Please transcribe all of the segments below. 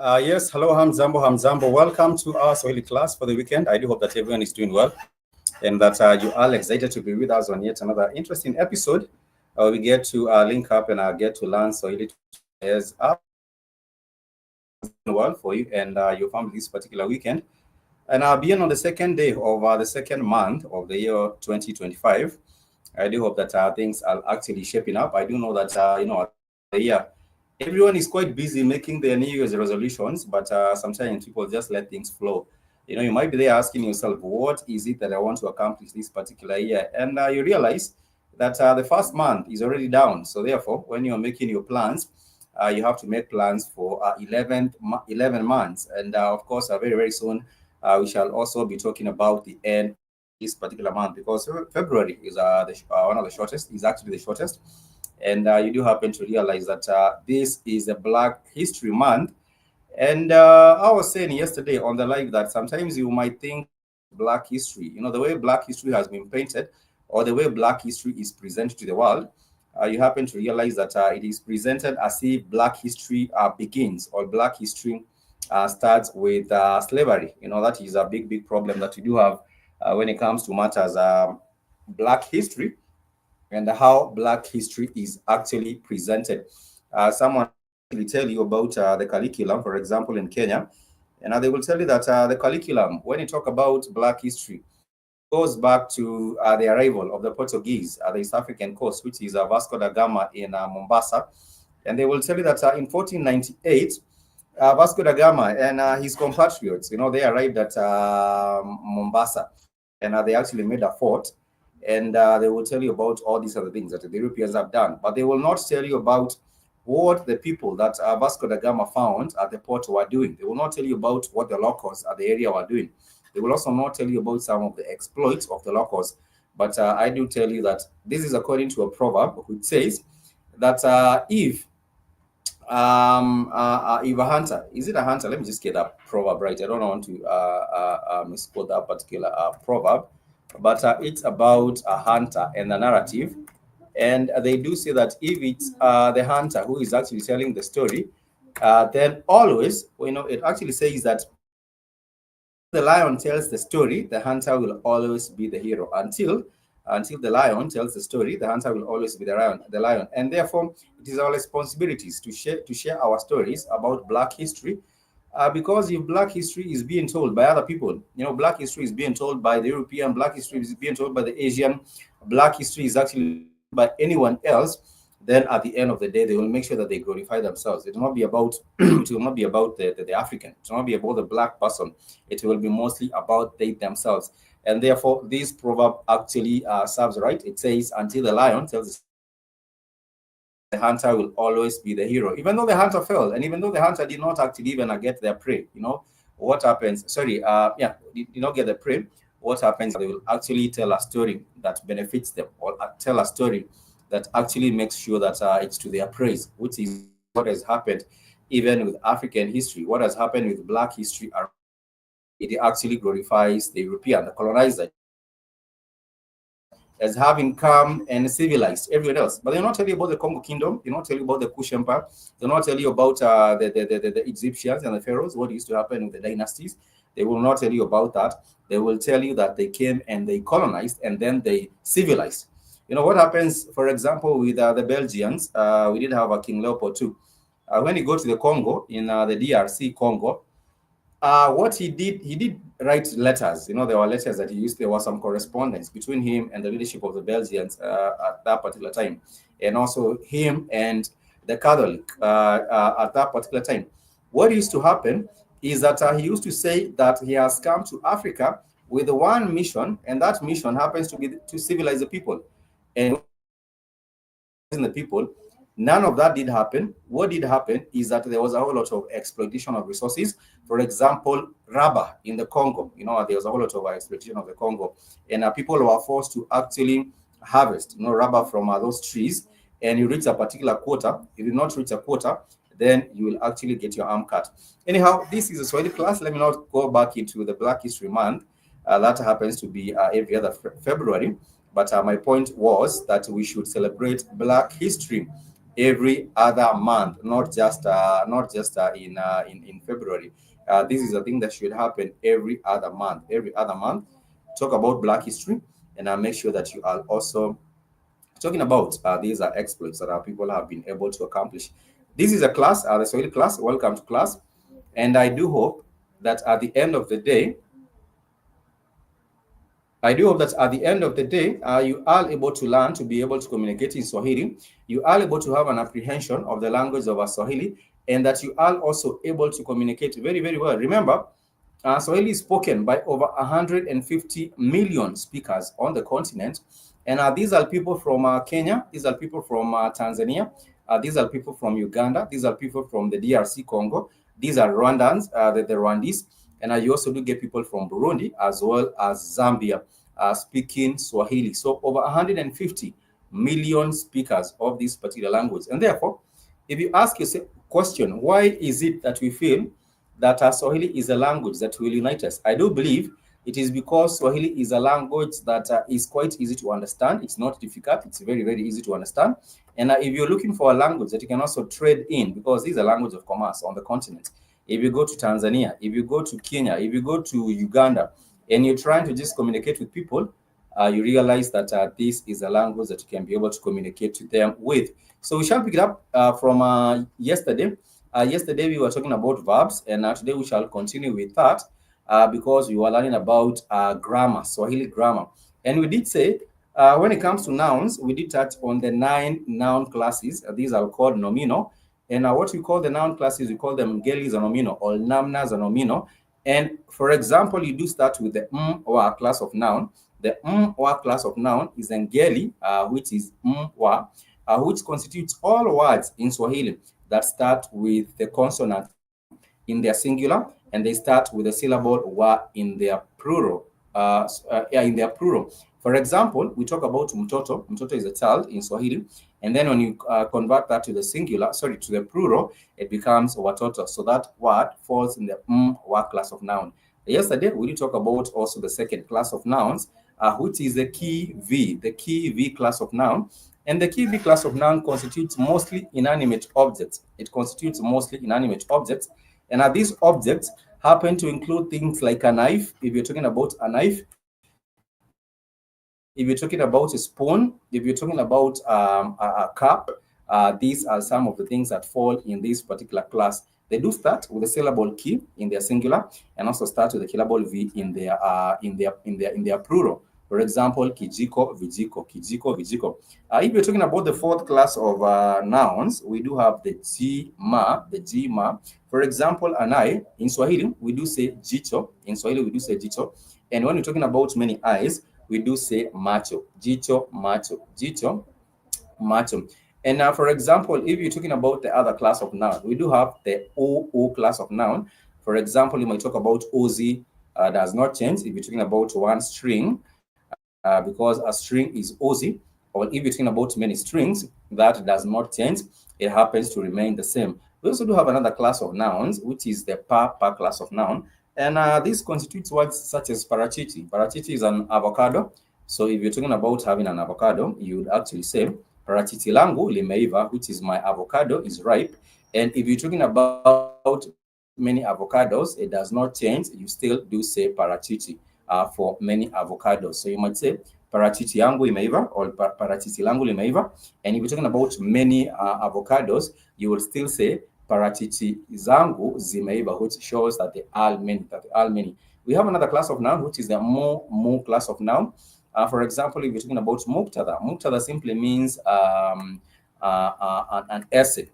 Yes, hello, Hamzambo, Hamzambo. Welcome to our Swahili class for the weekend. I do hope that everyone is doing well and that you are excited to be with us on yet another interesting episode. We get to link up and get to learn Swahili as well for you and your family this particular weekend. And being on the second day of the second month of the year 2025, I do hope that things are actually shaping up. I do know that, the year everyone is quite busy making their New Year's resolutions, but sometimes people just let things flow. You might be there asking yourself, what is it that I want to accomplish this particular year? And you realize that the first month is already down. So therefore, when you're making your plans, you have to make plans for 11 months. And of course, very, very soon, we shall also be talking about the end of this particular month, because February is one of the shortest, is actually the shortest. And you do happen to realize that this is a Black History Month. And I was saying yesterday on the live that sometimes you might think Black history, the way Black history has been painted or the way Black history is presented to the world, you happen to realize that it is presented as if Black history begins or Black history starts with slavery. That is a big, big problem that we do have when it comes to matters Black history and how Black history is actually presented. Someone will tell you about the curriculum, for example, in Kenya, and they will tell you that the curriculum, when you talk about Black history, goes back to the arrival of the Portuguese at the East African coast, which is Vasco da Gama in Mombasa. And they will tell you that in 1498, Vasco da Gama and his compatriots, they arrived at Mombasa, and they actually made a fort. And they will tell you about all these other things that the Europeans have done, but they will not tell you about what the people that Vasco da Gama found at the port were doing. They will not tell you about what the locals at the area were doing. They will also not tell you about some of the exploits of the locals. But I do tell you that this is according to a proverb which says that if a hunter, is it a hunter? Let me just get that proverb right. I don't want to misquote that particular proverb, but it's about a hunter and the narrative. And they do say that if it's the hunter who is actually telling the story, then always, it actually says that the lion tells the story, the hunter will always be the hero. Until the lion tells the story, the hunter will always be the lion. And therefore, it is our responsibilities to share our stories about Black history. Because if Black history is being told by other people, Black history is being told by the European, Black history is being told by the Asian, Black history is actually by anyone else, then at the end of the day, they will make sure that they glorify themselves. It will not be about it will not be about the African. It will not be about the Black person. It will be mostly about they themselves. And therefore, this proverb actually serves right. It says, until the lion tells the hunter will always be the hero. Even though the hunter failed, and even though the hunter did not actually even get their prey, what happens? Sorry, did not get the prey. What happens? They will actually tell a story that benefits them, or tell a story that actually makes sure that it's to their praise, which is what has happened even with African history. What has happened with Black history around the world, it actually glorifies the European, the colonizer, as having come and civilized everyone else. But they'll not tell you about the Congo Kingdom. They'll not tell you about the Kush Empire. They'll not tell you about the Egyptians and the pharaohs, what used to happen with the dynasties. They will not tell you about that. They will tell you that they came and they colonized and then they civilized. You know what happens, for example, with the Belgians. We did have a King Leopold too. When he go to the Congo, in the DRC Congo, what he did write letters. You know, there were letters that he used. There was some correspondence between him and the leadership of the Belgians at that particular time, and also him and the Catholic at that particular time. What used to happen is that he used to say that he has come to Africa with one mission, and that mission happens to be to civilize the people. And the people, none of that did happen. What did happen is that there was a whole lot of exploitation of resources. For example, rubber in the Congo. You know, there was a whole lot of exploitation of the Congo, and people were forced to actually harvest, you know, rubber from those trees. And you reach a particular quota. If you not reach a quota, then you will actually get your arm cut. Anyhow, this is a Swahili class. Let me not go back into the Black History Month. That happens to be every other February. But my point was that we should celebrate Black history every other month, not just in February. This is a thing that should happen every other month. Every other month, talk about Black history, and make sure that you are also talking about these are exploits that our people have been able to accomplish. This is a class, the Swahili class. Welcome to class, and I do hope that at the end of the day, you are able to learn to be able to communicate in Swahili. You are able to have an apprehension of the language of Swahili, and that you are also able to communicate very, very well. Remember, Swahili is spoken by over 150 million speakers on the continent. And these are people from Kenya. These are people from Tanzania. These are people from Uganda. These are people from the DRC Congo. These are Rwandans, the Rwandese. And you also do get people from Burundi as well as Zambia speaking Swahili. So over 150 million speakers of this particular language. And therefore, if you ask yourself a question, why is it that we feel that Swahili is a language that will unite us? I do believe it is because Swahili is a language that is quite easy to understand. It's not difficult. It's very, very easy to understand. And if you're looking for a language that you can also trade in, because this is a language of commerce on the continent. If you go to Tanzania, if you go to Kenya, if you go to Uganda, and you're trying to just communicate with people, you realize that this is a language that you can be able to communicate to them with. So we shall pick it up from yesterday. Yesterday we were talking about verbs, and today we shall continue with that because we were learning about grammar, Swahili grammar. And we did say when it comes to nouns, we did touch on the 9 noun classes. These are called nominal. And what we call the noun classes, we call them ngeli za nomino or namna za nomino. And for example, you do start with the wa class of noun. The wa class of noun is ngeli, which is wa, which constitutes all words in Swahili that start with the consonant in their singular, and they start with the syllable wa in their plural. For example, we talk about mtoto. Mtoto is a child in Swahili. And then when you convert that to the plural, it becomes watoto. So that word falls in the wa class of noun. Yesterday, we did talk about also the second class of nouns, which is the key V class of noun. And the key V class of noun constitutes mostly inanimate objects. It constitutes mostly inanimate objects. And these objects happen to include things like a knife. If you're talking about a knife, if you're talking about a spoon, if you're talking about a cup, these are some of the things that fall in this particular class. They do start with the syllable ki in their singular, and also start with the syllable v in their plural. For example, kijiko, vijiko, kijiko, vijiko. If you're talking about the fourth class of nouns, we do have the jima. For example, anai, in Swahili, we do say jicho. In Swahili, we do say jicho. And when you're talking about many eyes, we do say macho, jicho, macho, jicho, macho. And now, for example, if you're talking about the other class of noun, we do have the O class of noun. For example, you might talk about ozi, does not change if you're talking about one string, because a string is ozi. Or if you're talking about many strings, that does not change. It happens to remain the same. We also do have another class of nouns, which is the pa class of noun. And this constitutes words such as parachichi. Parachichi is an avocado. So if you're talking about having an avocado, you would actually say parachichi langu limeiva, which is my avocado is ripe. And if you're talking about many avocados, it does not change. You still do say parachichi for many avocados. So you might say parachichi yangu imeiva or parachichi langu limeiva. And if you're talking about many avocados, you will still say parachichi zangu zimeiva, which shows that they are many. We have another class of noun, which is the mu class of noun. For example, if you're talking about muktada simply means an essay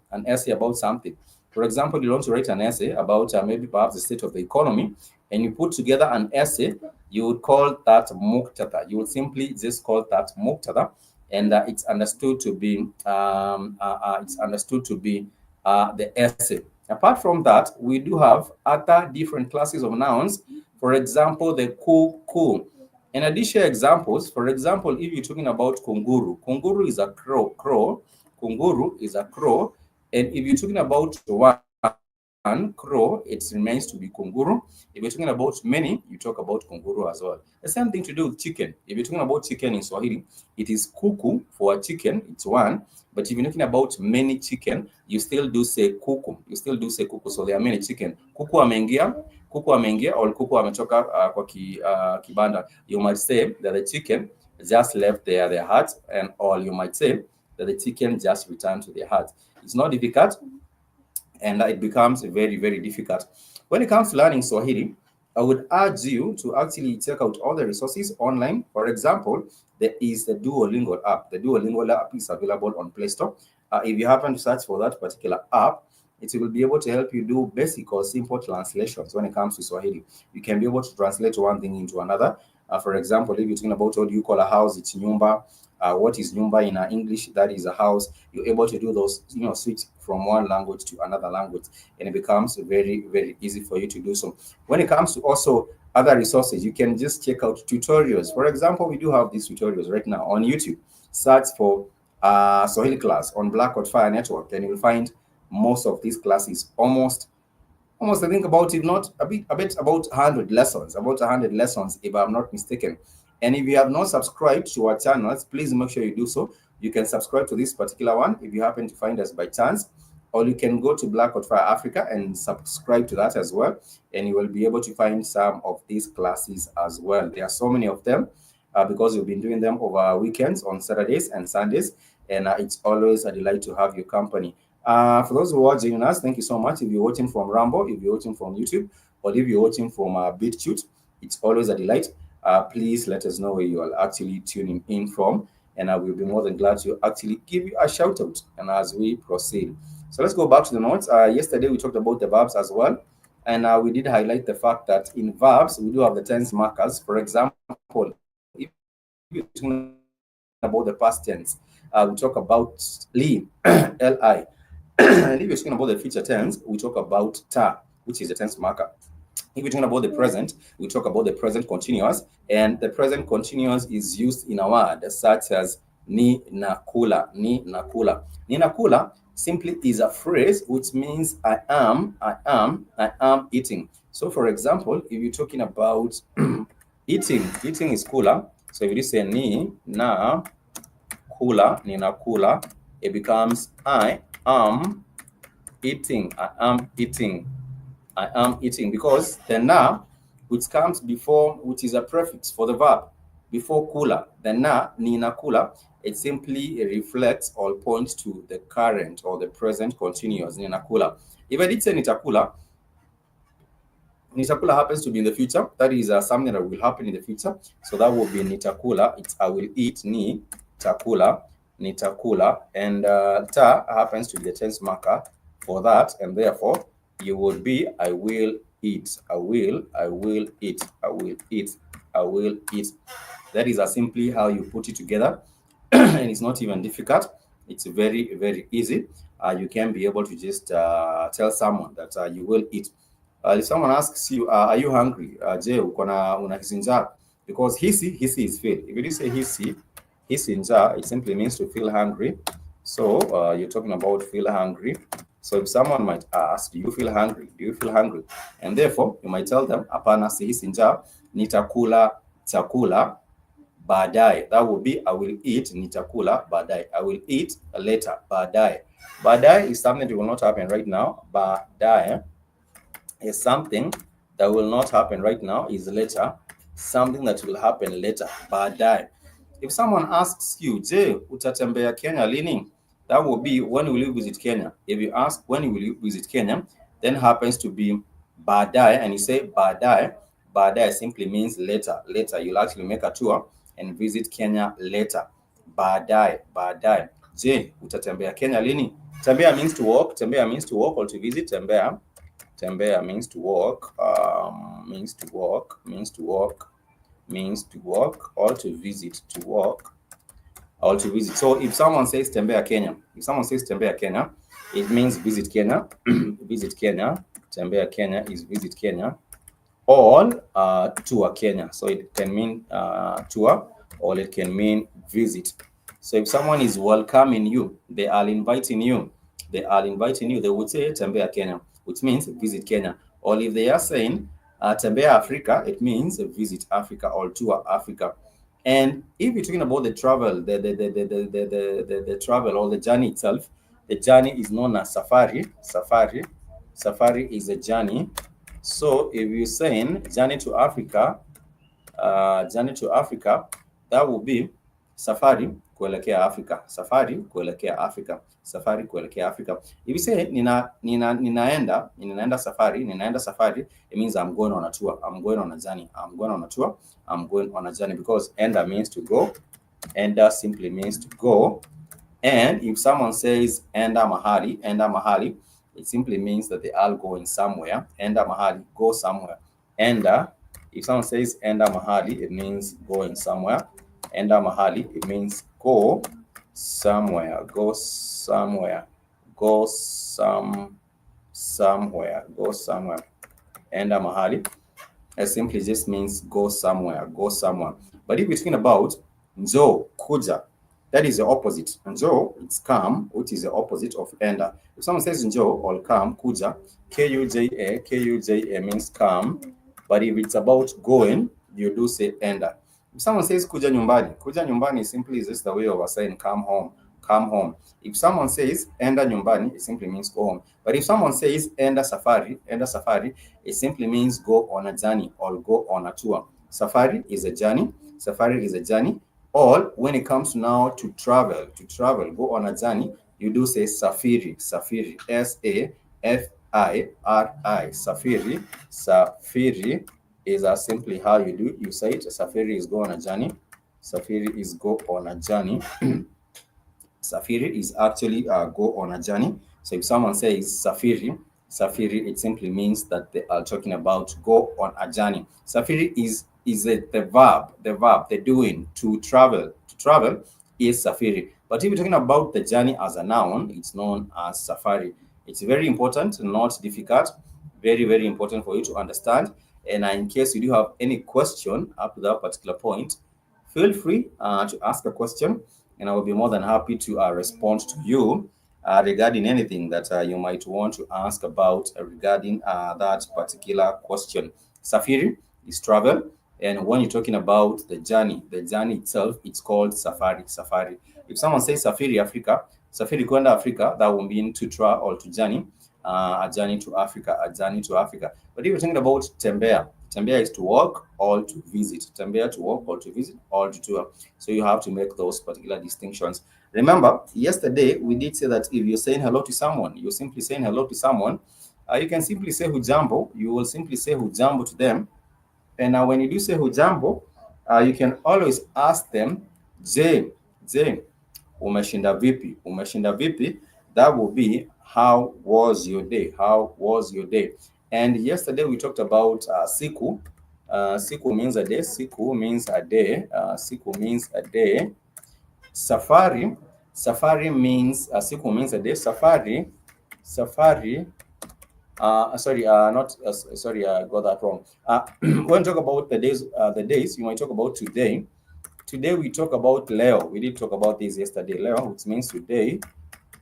about something. For example, you want to write an essay about maybe perhaps the state of the economy, and you put together an essay, you would call that muktada. You would simply just call that muktada, and it's understood to be the essay. Apart from that, we do have other different classes of nouns. For example, the ku. In addition examples, for example, if you're talking about kunguru is a crow. Kunguru is a crow. And if you're talking about one crow, it remains to be kunguru. If you're talking about many, you talk about kunguru as well. The same thing to do with chicken. If you're talking about chicken in Swahili, it is kuku for a chicken, it's one. But if you're talking about many chicken, you still do say kuku. So there are many chicken. Kuku ameingia or kuku ametoka kwa kibanda. You might say that the chicken just left their hut, and or you might say that the chicken just returned to their hut. It's not difficult, and it becomes very, very difficult. When it comes to learning Swahili, I would urge you to actually check out all the resources online. For example, there is the Duolingo app. The Duolingo app is available on Play Store. If you happen to search for that particular app, it will be able to help you do basic or simple translations when it comes to Swahili. You can be able to translate one thing into another. For example, if you're talking about what do you call a house, it's nyumba. What is nyumba in English? That is a house. You're able to do those, switch from one language to another language, and it becomes very, very easy for you to do so. When it comes to also other resources, you can just check out tutorials. For example, we do have these tutorials right now on YouTube. Search for Swahili class on BlackHotFire network, and you'll find most of these classes, almost I think about, if not a bit about 100 lessons, if I'm not mistaken. And if you have not subscribed to our channels, please make sure you do so. You can subscribe to this particular one if you happen to find us by chance, or you can go to BlackHotFire Africa and subscribe to that as well, and you will be able to find some of these classes as well. There are so many of them because we've been doing them over weekends on Saturdays and Sundays, and it's always a delight to have your company. For those who are joining us, thank you so much. If you're watching from Rambo, if you're watching from YouTube, or if you're watching from BitChute, it's always a delight. Please let us know where you are actually tuning in from, and I will be more than glad to actually give you a shout out and as we proceed. So let's go back to the notes. Yesterday we talked about the verbs as well, and we did highlight the fact that in verbs we do have the tense markers. For example, if you're talking about the past tense, we talk about li, li. And if you're talking about the future tense, we talk about ta, which is the tense marker. If we're talking about the present, we talk about the present continuous, and the present continuous is used in a word such as ni nakula. Ni nakula simply is a phrase which means I am eating. So for example, if you're talking about eating is kula. So if you say ni na kula, ni nakula, it becomes I am eating. I am eating, because the na, which comes before, which is a prefix for the verb, before kula, the na, ni nakula, it simply reflects or points to the current or the present continuous, ni nakula. If I did say nitakula happens to be in the future. That is something that will happen in the future. So that will be nitakula. It's I will eat, ni takula, nitakula, and ta happens to be the tense marker for that, and therefore you would be I will eat. I will eat. That is simply how you put it together. And it's not even difficult. It's very, very easy. You can be able to just tell someone that you will eat. If someone asks you, are you hungry? Je, unahisi njaa? Because hisi is feel. If you say hisi njaa, it simply means to feel hungry. So you're talking about feel hungry. So if someone might ask, do you feel hungry? Do you feel hungry? And therefore, you might tell them, hapana sihisi njaa, nitakula chakula baadaye. That will be, I will eat, nitakula baadaye. I will eat later, baadaye. Baadaye is something that will not happen right now. Baadaye is something that will not happen right now, is later. Something that will happen later, baadaye. If someone asks you, je, utatembea Kenya lini? That will be, when will you visit Kenya? If you ask, when will you visit Kenya, then happens to be baadaye, and you say baadaye, baadaye simply means later. Later, you'll actually make a tour and visit Kenya later. Baadaye, baadaye. Je, utatembea Kenya lini? Tembea means to walk. Tembea means to walk or to visit. Tembea. Tembea means to walk. Means to walk. Means to walk. Means to walk or to visit. To walk or to visit. So if someone says tembea Kenya, it means visit Kenya. Visit Kenya. Tembea Kenya is visit Kenya. Or tour Kenya. So it can mean tour, or it can mean visit. So if someone is welcoming you, they are inviting you, they would say tembea Kenya, which means visit Kenya. Or if they are saying tembea Africa, it means visit Africa or tour Africa. And if you're talking about the travel, the travel or the journey itself, the journey is known as safari. Safari is a journey. So if you're saying journey to Africa, that will be safari kuelekea Africa. Safari kuelekea Africa. Safari kuelekea Africa. If you say ninaenda safari, it means I'm going on a tour. I'm going on a journey. I'm going on a tour. I'm going on a journey, because enda means to go. Enda simply means to go. And if someone says enda mahali, it simply means that they are going somewhere. Enda mahali, go somewhere. Enda, if someone says enda mahali, it means going somewhere. Enda mahali, it means go somewhere. Go somewhere. Go somewhere. Go somewhere. Enda mahali, it simply just means go somewhere. Go somewhere. But if we're talking about njoo, kuja, that is the opposite. Njoo, it's come, which is the opposite of enda. If someone says njoo or come, kuja, Kuja means come. But if it's about going, you do say enda. If someone says kuja nyumbani simply is just the way of saying come home. If someone says enda nyumbani, it simply means go home. But if someone says enda safari, it simply means go on a journey or go on a tour. Safari is a journey. Or when it comes now to travel, go on a journey, you do say safiri. Safiri, Safiri. Safiri is simply how you say it. Safiri is go on a journey. Safiri is go on a journey. Safiri is actually go on a journey. So if someone says safiri, it simply means that they are talking about go on a journey. Safiri is the verb, the doing, to travel. To travel is safiri. But if you're talking about the journey as a noun, it's known as safari. It's very important, not difficult. Very, very important for you to understand. And in case you do have any question up to that particular point, feel free to ask a question, and I will be more than happy to respond to you regarding anything that you might want to ask about regarding that particular question. Safiri is travel, and when you're talking about the journey itself, it's called safari. If someone says safiri Africa, safiri kwenda Africa, that will mean to travel or to journey, a journey to Africa. But if you're talking about tembea is to walk or to visit. Tembea, to walk or to visit or to tour. So you have to make those particular distinctions. Remember, yesterday we did say that if you're saying hello to someone, you're simply saying hello to someone, you can simply say hujambo. You will simply say hujambo to them. And now when you do say hujambo, you can always ask them, je, umeshinda vipi? That will be, how was your day? And yesterday we talked about siku. Siku means a day. Siku means a day. Safari means siku means a day. Safari. Sorry, I got that wrong. When we talk about the days, you might talk about today. Today we talk about leo. We did talk about this yesterday. Leo, which means today.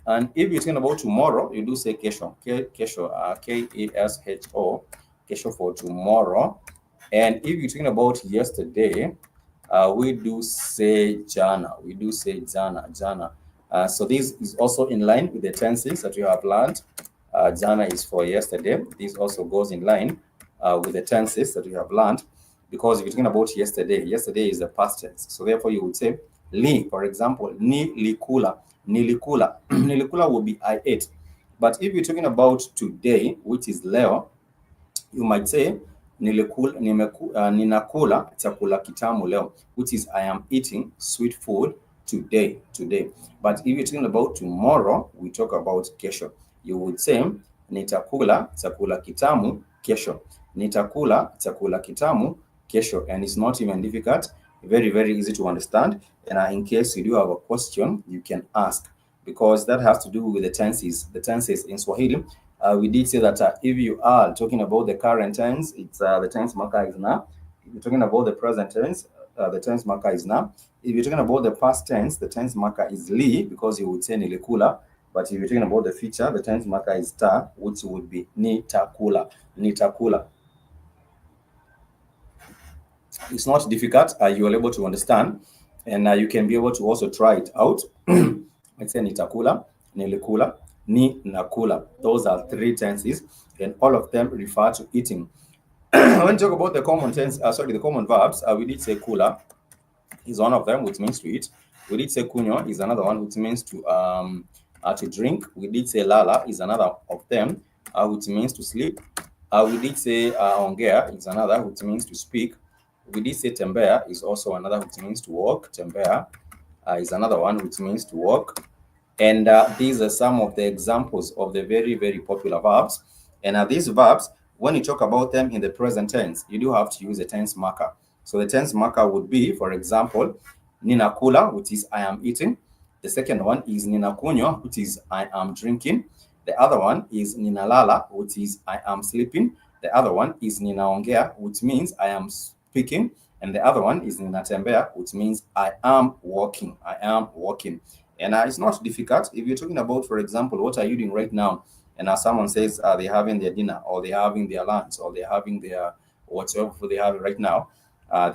And if you're talking about tomorrow, you do say kesho, kesho, K-E-S-H-O, kesho for tomorrow. And if you're talking about yesterday, we do say jana. We do say jana, jana. So this is also in line with the tenses that you have learned. Jana is for yesterday. This also goes in line with the tenses that you have learned, because if you're talking about yesterday, yesterday is the past tense. So therefore, you would say li. For example, ni likula, nilikula. Nilikula will be I ate. But if you're talking about today, which is leo, you might say ninakula chakula kitamu leo, which is I am eating sweet food today. But if you're talking about tomorrow, we talk about kesho. You would say nitakula chakula kitamu kesho, nitakula chakula kitamu kesho. And it's not even difficult, very, very easy to understand. And in case you do have a question, you can ask, because that has to do with the tenses. The tenses in Swahili, we did say that if you are talking about the current tense, it's the tense marker is na. If you're talking about the present tense, the tense marker is na. If you're talking about the past tense, the tense marker is li, because you would say nilikula. But if you're talking about the future, the tense marker is ta, which would be nitakula, nitakula. It's not difficult. You are able to understand, and you can be able to also try it out. Let's say nitakula, nilikula, ni nakula. Those are three tenses, and all of them refer to eating. When you talk about the common tense, the common verbs, we did say kula is one of them, which means to eat. We did say kunywa is another one, which means to drink. We did say lala is another of them, which means to sleep. We did say ongea is another, which means to speak. We did say tembea is also another, which means to walk. Tembea is another one, which means to walk. And these are some of the examples of the very, very popular verbs. And these verbs, when you talk about them in the present tense, you do have to use a tense marker. So the tense marker would be, for example, ninakula, which is I am eating. The second one is ninakunywa, which is I am drinking. The other one is ninalala, which is I am sleeping. The other one is ninaongea, which means I am speaking. And the other one is ninatembea, which means I am walking. I am walking. And it's not difficult. If you're talking about, for example, what are you doing right now? And someone says they're having their dinner, or they're having their lunch, or they're having their whatever they have right now,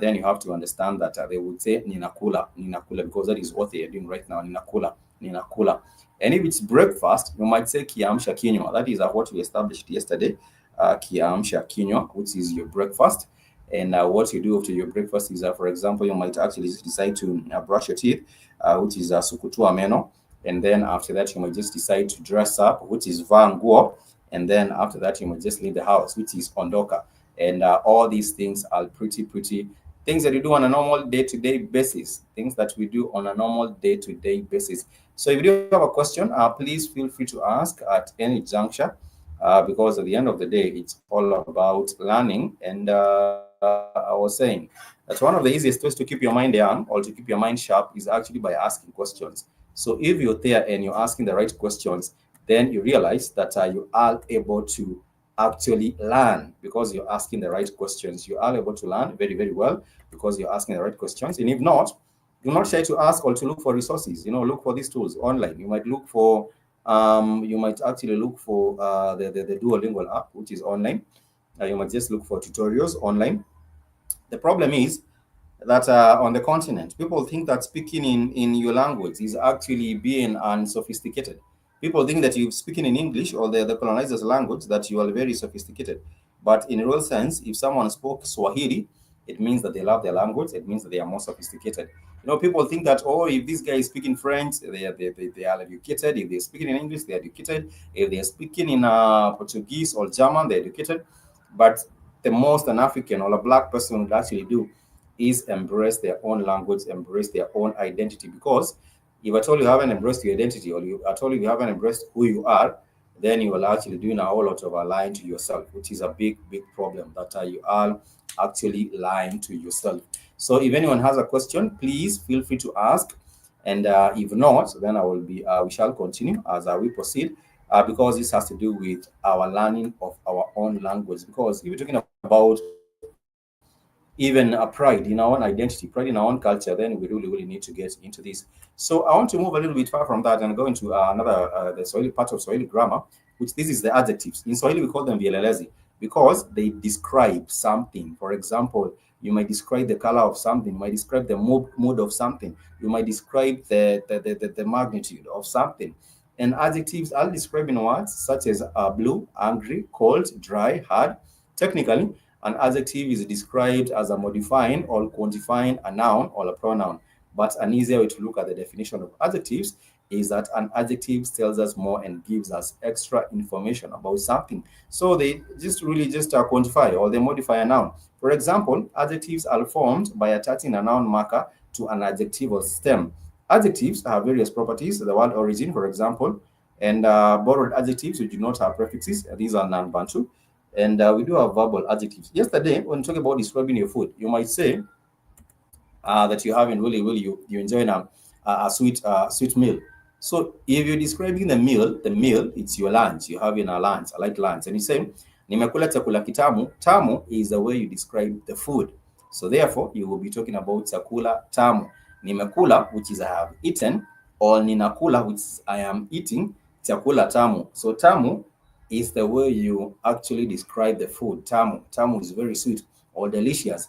then you have to understand that they would say ninakula, ninakula, because that is what they are doing right now. Ninakula, ninakula. And if it's breakfast, you might say kiamsha kinywa. That is what we established yesterday. Kiamsha kinywa, which is your breakfast. And what you do after your breakfast is, for example, you might actually decide to brush your teeth, which is sukutua meno. And then after that, you might just decide to dress up, which is vaa nguo. And then after that, you might just leave the house, which is ondoka. And all these things are pretty things that you do on a normal day-to-day basis, things that we do on a normal day-to-day basis. So if you do have a question, please feel free to ask at any juncture, because at the end of the day, it's all about learning. And I was saying that one of the easiest ways to keep your mind young or to keep your mind sharp is actually by asking questions. So if you're there and you're asking the right questions, then you realize that you are able to actually learn, because you're asking the right questions. You are able to learn very, very well because you're asking the right questions. And if not, do not try to ask or to look for resources. Look for these tools online. You might look for you might actually look for the Duolingo app, which is online. You might just look for tutorials online. The problem is that on the continent, people think that speaking in your language is actually being unsophisticated. People think that you're speaking in English or the colonizer's language, that you are very sophisticated. But in a real sense, if someone spoke Swahili, it means that they love their language. It means that they are more sophisticated. People think that, oh, if this guy is speaking French, they are educated. If they're speaking in English, they're educated. If they're speaking in Portuguese or German, they're educated. But the most an African or a black person would actually do is embrace their own language, embrace their own identity. Because if at all you haven't embraced your identity, or at all you haven't embraced who you are, then you will actually doing a whole lot of lying to yourself, which is a big problem, that you are actually lying to yourself. So if anyone has a question, please feel free to ask. And if not, then we shall continue as we proceed, because this has to do with our learning of our own language. Because if you're talking about even a pride in our own identity, pride in our own culture, then we really need to get into this. So I want to move a little bit far from that and go into another the Swahili part of Swahili grammar, which this is the adjectives. In Swahili, we call them vielelezi because they describe something. For example, you might describe the color of something, you might describe the mood of something, you might describe the magnitude of something. And adjectives are describing words such as blue, angry, cold, dry, hard. Technically, an adjective is described as a modifying or quantifying a noun or a pronoun. But an easier way to look at the definition of adjectives is that an adjective tells us more and gives us extra information about something. So they just quantify or they modify a noun. For example, adjectives are formed by attaching a noun marker to an adjectival stem. Adjectives have various properties, the word origin, for example, and borrowed adjectives which do not have prefixes. These are non-Bantu. And we do have verbal adjectives. Yesterday, when talking about describing your food, you might say that you're having you're enjoying a sweet meal. So if you're describing the meal, it's your lunch. You're having a lunch, a light lunch, and you say nimekula chakula kitamu. Tamu is the way you describe the food. So therefore, you will be talking about chakula tamu. Nimekula, which is I have eaten, or ninakula, which is I am eating chakula tamu. So tamu is the way you actually describe the food. Tamu. Tamu is very sweet or delicious.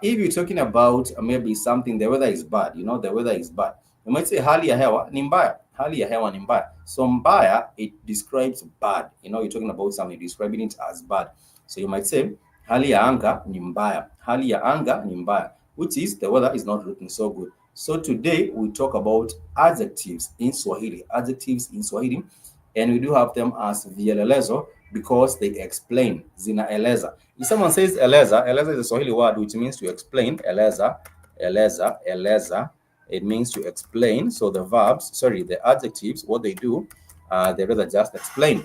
If you're talking about maybe something, the weather is bad, the weather is bad. You might say hali ya hewa ni mbaya. Hali ya hewa ni mbaya. So mbaya, it describes bad. You're talking about something, describing it as bad. So you might say hali ya anga ni mbaya. Hali ya anga ni mbaya, which is the weather is not looking so good. So today we talk about adjectives in Swahili. Adjectives in Swahili. And we do have them as vielelezo because they explain. Zinaeleza. If someone says eleza, eleza is a Swahili word which means to explain. Eleza, it means to explain. So the adjectives, what they do, they rather just explain.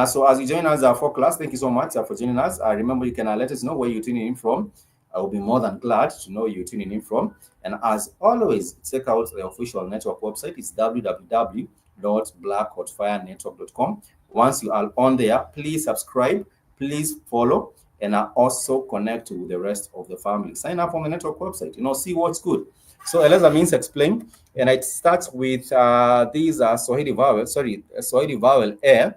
So as you join us for class, thank you so much for joining us. Remember, you can let us know where you're tuning in from. I will be more than glad to know you're tuning in from. And as always, check out the official network website. It's www.blackhotfirenetwork.com. Once you are on there, please subscribe, please follow, and also connect with the rest of the family. Sign up on the network website, see what's good. So eleza means explain, and it starts with these are Swahili vowel e.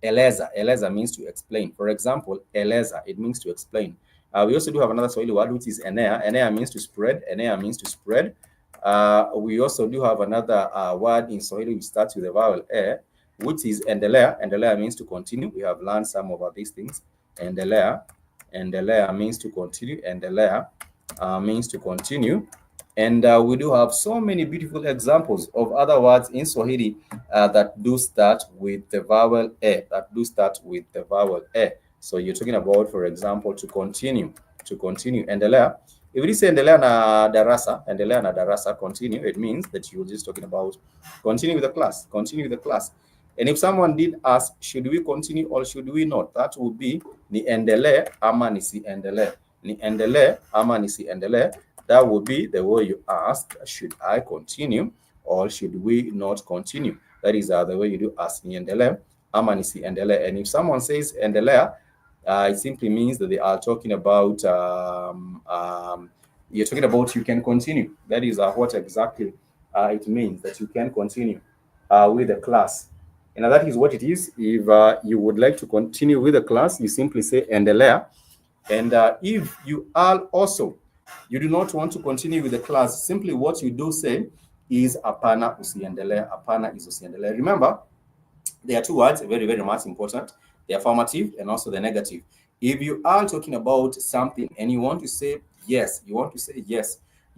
Eleza means to explain. For example, eleza, it means to explain. We also do have another Swahili word, which is enea. Enea means to spread. We also do have another word in Swahili which starts with the vowel e, which is endelea. Endelea means to continue. We have learned some of these things. Endelea means to continue. Endelea means to continue. And we do have so many beautiful examples of other words in Swahili that do start with the vowel e. So you're talking about, for example, to continue. Endelea. If you say endelea na darasa, continue, it means that you're just talking about continue with the class. And if someone did ask, should we continue or should we not? That would be niendelee ama nisiendelee. That would be the way you ask, should I continue or should we not continue? That is the way you do ask, niendelee ama nisiendelee. And if someone says endelea, it simply means that they are talking about you're talking about you can continue. That is what exactly it means, that you can continue with the class. And that is what it is. If you would like to continue with the class, you simply say endelea. And if you are also, you do not want to continue with the class, simply what you do say is apana usiendelee. Apana is usiendelee. Remember, there are two words, very, very much important. The affirmative and also the negative. If you are talking about something and you want to say yes, you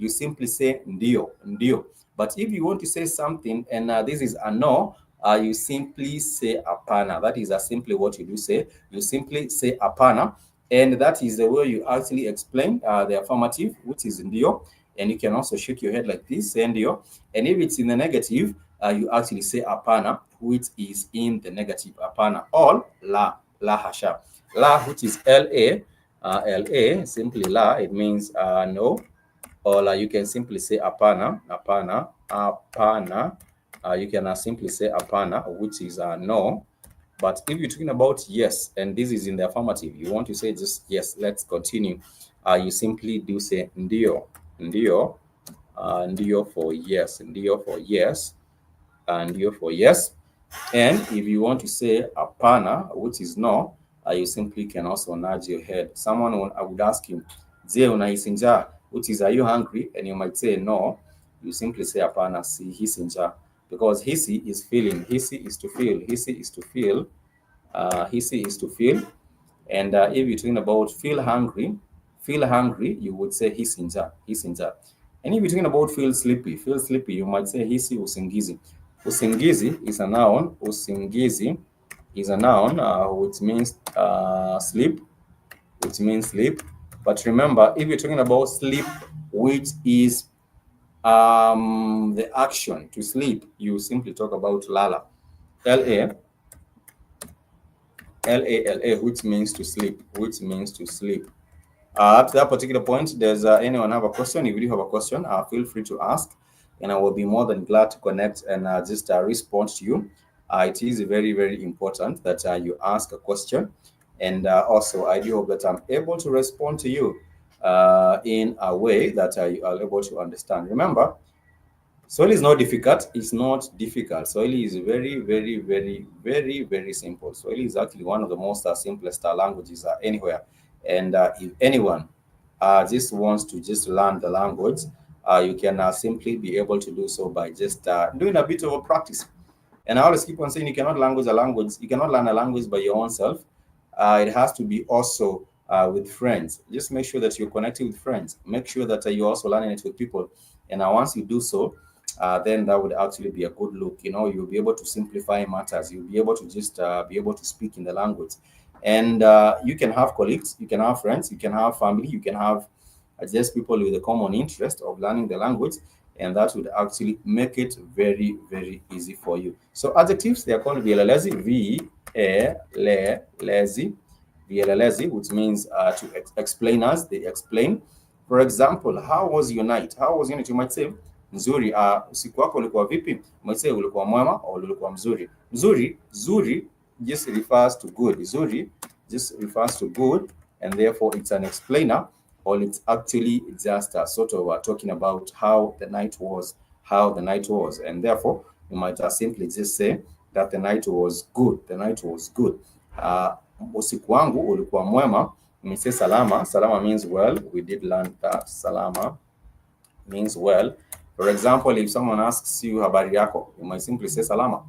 simply say ndio. But if you want to say something and this is a no, you simply say apana. That is simply what you do say. You simply say apana. And that is the way you actually explain the affirmative, which is ndio. And you can also shake your head like this, say ndio. And if it's in the negative, you actually say apana, which is in the negative. Apana, or la hasha. La, which is la, simply la, it means no. Or you can simply say apana. You can simply say apana, which is no. But if you're talking about yes, and this is in the affirmative, you want to say just yes, let's continue. You simply do say ndio, ndio, ndio for yes, ndio for yes, and ndio for yes. And if you want to say apana, which is no, you simply can also nod your head. I would ask you, je unahisi njaa, which is are you hungry? And you might say no. You simply say apana, sihisi njaa, because hisi is feeling, hisi is to feel, hisi is to feel, hisi is to feel. And if you're talking about feel hungry, you would say hisi njaa, hisi njaa. And if you're talking about feel sleepy, you might say hisi usingizi. Usingizi is a noun. Usingizi is a noun, which means sleep, which means sleep. But remember, if you're talking about sleep, which is the action to sleep, you simply talk about lala, L-A-L-A, which means to sleep, which means to sleep. At that particular point, does anyone have a question? If you do have a question, feel free to ask, and I will be more than glad to connect and just respond to you. It is very, very important that you ask a question, and also I do hope that I'm able to respond to you in a way that you are able to understand. Remember, Swahili is not difficult. It's not difficult. Swahili is very, very, very, very, very simple. Swahili is actually one of the most simplest languages anywhere. And if anyone just wants to just learn the language, you can simply be able to do so by just doing a bit of a practice. And I always keep on saying you cannot you cannot learn a language by your own self. It has to be also with friends. Just make sure that you're connecting with friends. Make sure that you're also learning it with people. And once you do so, then that would actually be a good look. You know, you'll be able to simplify matters. You'll be able to just be able to speak in the language. And you can have colleagues, you can have friends, you can have family, you can have just people with a common interest of learning the language. And that would actually make it very, very easy for you. So adjectives, they are called vielelezi, V-E-L-E-Lezi, vielelezi, which means to explain us, they explain. For example, how was your night? How was your night? You might say, nzuri. Usiku wako ulikuwa vipi? You might say ulikuwa mwema or ulikuwa mzuri. Zuri just refers to good. Zuri just refers to good, and therefore it's an explainer, or it's actually just sort of talking about how the night was, and therefore you might simply just say that the night was good. The night was good. Usiku wangu ulikuwa mwema. You say salama. Salama means well. We did learn that salama means well. For example, if someone asks you habari yako, you might simply say salama.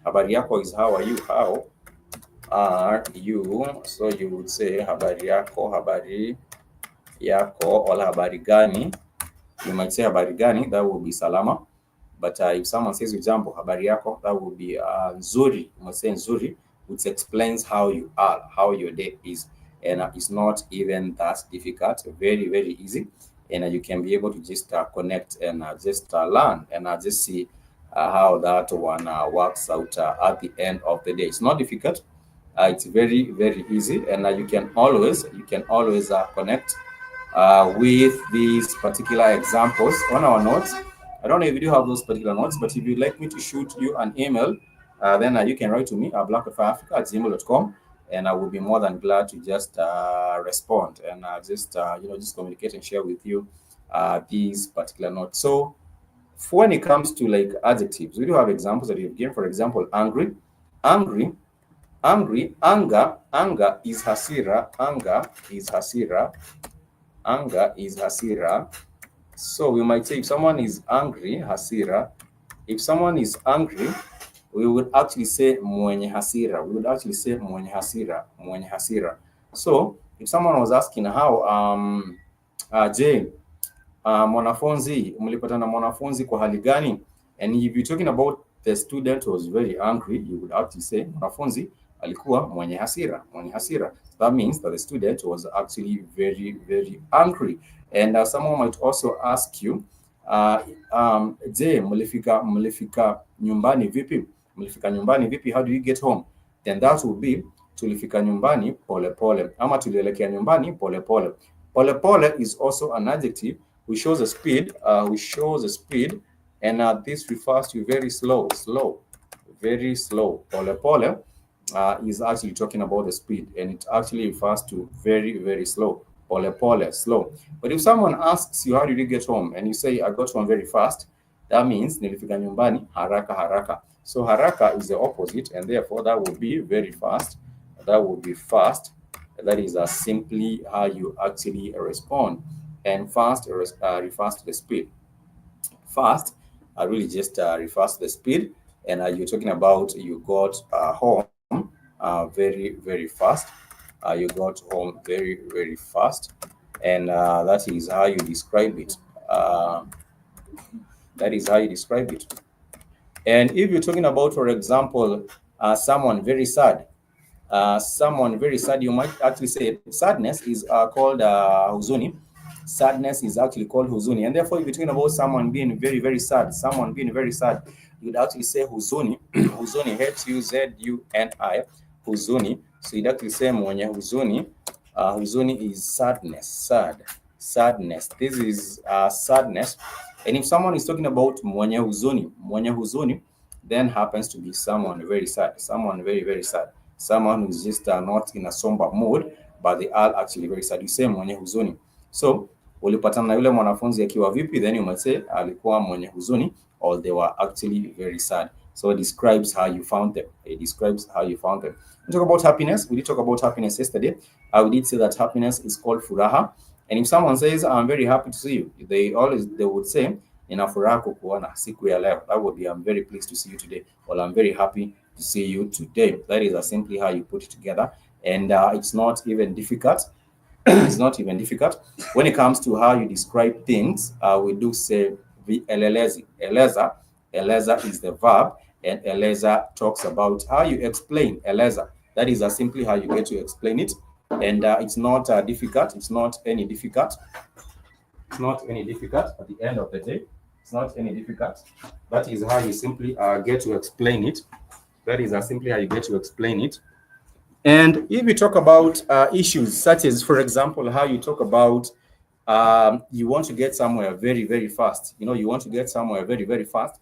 Habari yako is how are you? How are you? So you would say habari yako, or habari gani. You might say habari gani, that would be salama. But if someone says ujambo, habari yako, that would be nzuri. You might say nzuri, which explains how you are, how your day is. And it's not even that difficult, very, very easy. And you can be able to just connect and just learn and just see how that one works out at the end of the day. It's not difficult. It's very, very easy, and you can always connect with these particular examples on our notes. I don't know if you do have those particular notes, but if you'd like me to shoot you an email, then you can write to me at BlackHotFire@gmail.com, and I will be more than glad to just respond and just communicate and share with you these particular notes. So when it comes to like adjectives, we do have examples that you've given. For example, angry, anger is hasira, anger is hasira. So we might say if someone is angry, hasira. If someone is angry, we would actually say mwenye hasira. Mwenye hasira. So if someone was asking how je mwanafunzi, mlipatana mwanafunzi kwa hali gani? And if you're talking about the student was very angry, you would actually say mwanafunzi alikuwa mwenye hasira. That means that the student was actually very, very angry. And someone might also ask you, je, mlifika nyumbani vipi? How do you get home? Then that would be tulifika nyumbani pole pole, ama tulielekea nyumbani pole pole. Pole pole is also an adjective which shows a speed, and this refers to very slow, very slow. Pole pole is actually talking about the speed, and it actually refers to very, very slow, pole pole, slow. But if someone asks you, how did you get home? And you say, I got home very fast, that means nilifika nyumbani haraka haraka. So haraka is the opposite, and therefore that would be very fast. That would be fast. That is simply how you actually respond. And fast refers to the speed. Fast really just refers to the speed, and you're talking about you got home very, very fast. You got home very, very fast, and that is how you describe it. That is how you describe it. And if you're talking about, for example, someone very sad, you might actually say sadness is called huzuni. Sadness is actually called huzuni, and therefore, if you're talking about someone being very, very sad, someone being very sad, you'd actually say huzuni. Huzuni, Huzuni, huzuni. So you'd actually say mwenye huzuni. Huzuni is sadness, sadness. This is sadness. And if someone is talking about mwenye huzuni, then happens to be someone very sad, someone very, very sad, someone who's just not in a somber mood, but they are actually very sad. You say mwenye huzuni. So ulipatana na yule mwanafunzi akiwa vipi, then you might say alikuwa mwenye huzuni, or they were actually very sad. So it describes how you found them. It describes how you found them. We talk about happiness. We did talk about happiness yesterday. We did say that happiness is called furaha. And if someone says, I'm very happy to see you, they would say, nina furaha kukuona siku ya leo. That would be, I'm very pleased to see you today, or I'm very happy to see you today. That is simply how you put it together. And it's not even difficult. It's not even difficult. When it comes to how you describe things, we do say elelezi. Eleza is the verb, and eleza talks about how you explain. Eleza, that is simply how you get to explain it. And it's not difficult. It's not any difficult. It's not any difficult at the end of the day. It's not any difficult. That is how you simply get to explain it. That is simply how you get to explain it. And if we talk about issues such as, for example, how you talk about you want to get somewhere very, very fast. You want to get somewhere very, very fast.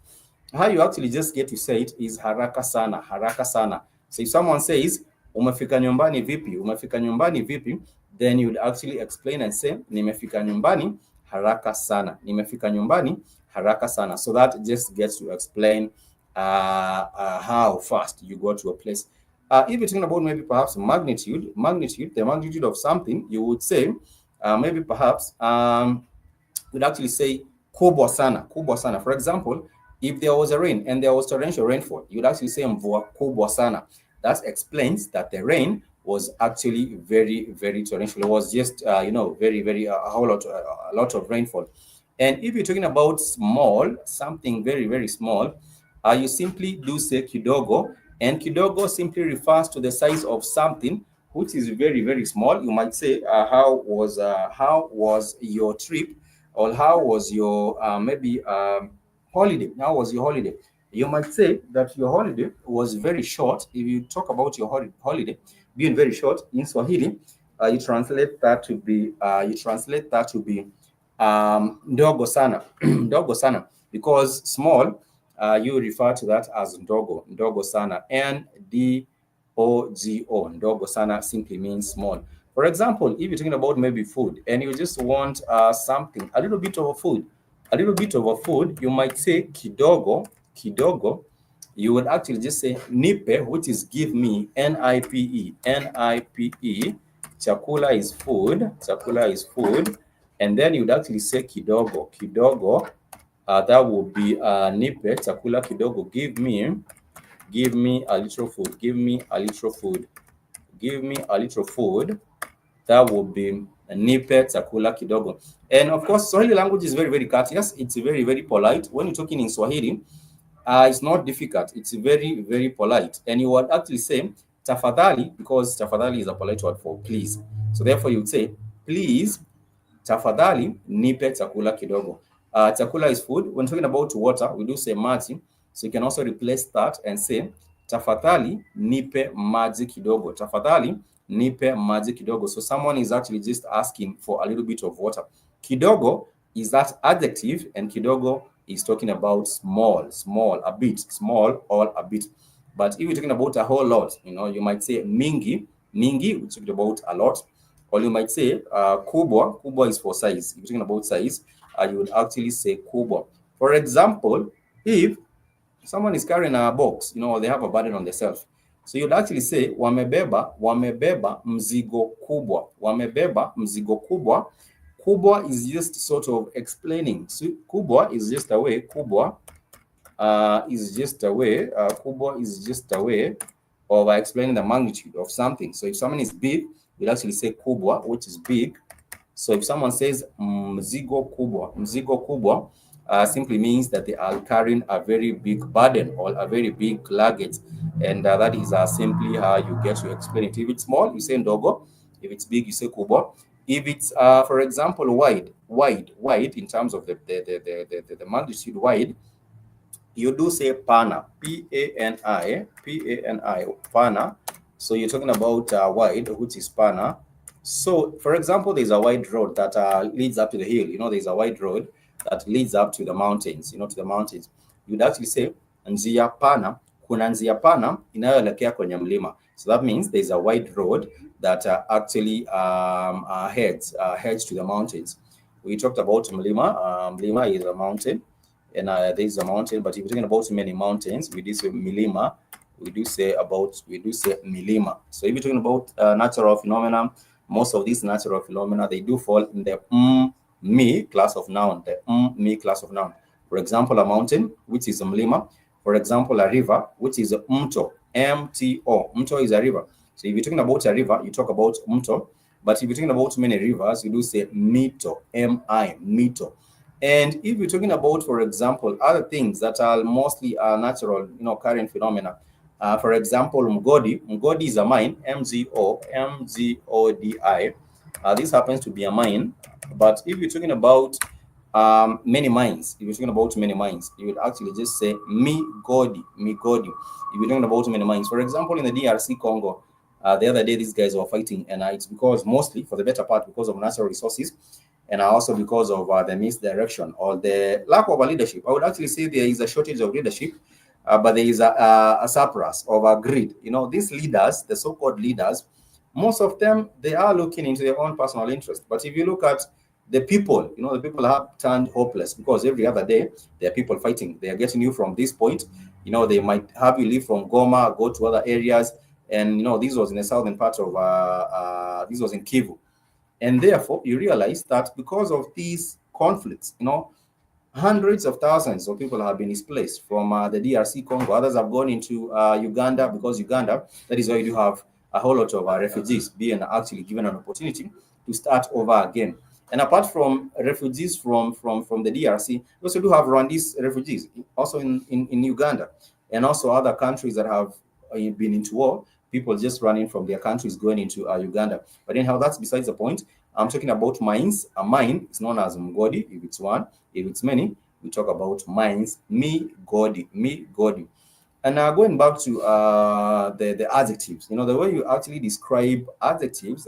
How you actually just get to say it is haraka sana, haraka sana. So if someone says, umefika nyumbani vipi, umefika nyumbani vipi, then you would actually explain and say, nimefika nyumbani haraka sana, nimefika nyumbani haraka sana. So that just gets to explain how fast you go to a place. If you're talking about maybe perhaps magnitude, the magnitude of something, you would say maybe perhaps you'd actually say kubwa sana, kubwa sana. For example, if there was a rain and there was torrential rainfall, you'd actually say mvua kubwa sana. That explains that the rain was actually very, very torrential. It was just very, very a lot of rainfall. And if you're talking about small, something very, very small, you simply do say kidogo, and kidogo simply refers to the size of something which is very, very small. You might say, how was your trip, or how was your maybe holiday? How was your holiday? You might say that your holiday was very short. If you talk about your holiday being very short in Swahili, you translate that to be ndogo sana, ndogo sana, because small. You refer to that as ndogo sana, N-D-O-G-O. Ndogo sana simply means small. For example, if you're talking about maybe food and you just want something, a little bit of a food, you might say kidogo. You would actually just say nipe, which is give me, N-I-P-E. Chakula is food, and then you would actually say kidogo. That would be nipe chakula kidogo. Give me a little food. Give me a little food. That would be nipe chakula kidogo. And of course, Swahili language is very, very courteous. It's very, very polite. When you're talking in Swahili, it's not difficult. It's very, very polite. And you would actually say tafadhali, because tafadhali is a polite word for please. So therefore, you would say, please, tafadhali nipe chakula kidogo. Chakula is food. When talking about water, we do say maji. So you can also replace that and say tafadhali nipe maji kidogo. Tafadhali nipe maji kidogo. So someone is actually just asking for a little bit of water. Kidogo is that adjective, and kidogo is talking about small, a bit, small or a bit. But if you're talking about a whole lot, you might say mingi, mingi, which is about a lot. Or you might say kubwa, kubwa is for size. If you're talking about size, you would actually say kubwa. For example, if someone is carrying a box, they have a burden on themselves. So you'd actually say wamebeba mzigo kubwa. Wamebeba mzigo kubwa. Kubwa is just sort of explaining. So kubwa is just a way. Kubwa is just a way. Kubwa is just a way of explaining the magnitude of something. So if someone is big, we'll actually say kubwa, which is big. So if someone says mzigo kubwa simply means that they are carrying a very big burden or a very big luggage, and that is simply how you get to explain it. If it's small, you say ndogo. If it's big, you say kubwa. If it's, for example, wide in terms of the magnitude, wide, you do say pana, P-A-N-I, pana. So you're talking about wide, which is pana. So, for example, there's a wide road that leads up to the hill. There's a wide road that leads up to the mountains, to the mountains. You'd actually say njia pana, kuna njia pana inayoelekea kwenye mlima. So that means there's a wide road that actually heads to the mountains. We talked about mlima. Mlima is a mountain, and there is a mountain. But if you're talking about many mountains, we do say milima. We do say milima. So if you're talking about natural phenomena, most of these natural phenomena, they do fall in the me class of noun. The me class of noun. For example, a mountain, which is a mlima. For example, a river, which is a mto. M-T-O. Mto is a river. So if you're talking about a river, you talk about mto. But if you're talking about many rivers, you do say mito. M-I, mito. And if you're talking about, for example, other things that are mostly natural, current phenomena, for example, mgodi. Mgodi is a mine, M-G-O-D-I. This happens to be a mine. But if you're talking about many mines, you would actually just say migodi. If you're talking about many mines, for example, in the DRC Congo, the other day these guys were fighting, and it's because mostly, for the better part, because of natural resources, and also because of the misdirection or the lack of a leadership. I would actually say there is a shortage of leadership, but there is a surplus of a greed. These leaders, the so-called leaders, most of them, they are looking into their own personal interest. But if you look at the people, the people have turned hopeless, because every other day there are people fighting. They are getting you from this point. They might have you leave from Goma, go to other areas. And, this was in the southern part of, this was in Kivu. And therefore, you realize that because of these conflicts, hundreds of thousands of people have been displaced from the DRC Congo. Others have gone into Uganda, because Uganda, that is why you do have a whole lot of refugees being actually given an opportunity to start over again. And apart from refugees from the DRC, we also do have Rwandese refugees, also in Uganda, and also other countries that have been into war. People just running from their countries going into Uganda. But anyhow, that's besides the point. I'm talking about mines. A mine is known as mgodi, if it's one. If it's many, we talk about mines. Migodi. And now going back to the adjectives, the way you actually describe adjectives,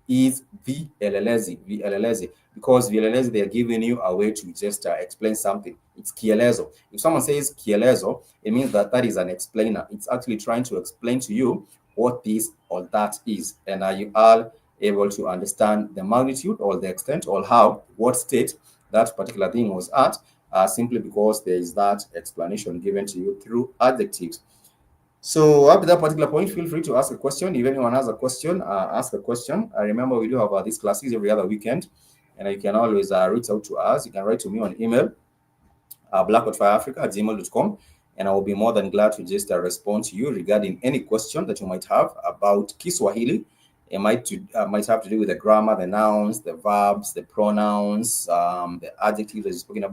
is vielelezi, because vielelezi, they are giving you a way to just explain something. It's kielezo. If someone says kielezo, it means that is an explainer. It's actually trying to explain to you what this or that is, and you are able to understand the magnitude or the extent or what state that particular thing was at, simply because there is that explanation given to you through adjectives. So up to that particular point, feel free to ask a question. If anyone has a question, ask a question. Remember, we do have these classes every other weekend, and you can always reach out to us. You can write to me on email, BlackHotFireAfrica@gmail.com, and I will be more than glad to just respond to you regarding any question that you might have about Kiswahili. It might have to do with the grammar, the nouns, the verbs, the pronouns, the adjectives as you're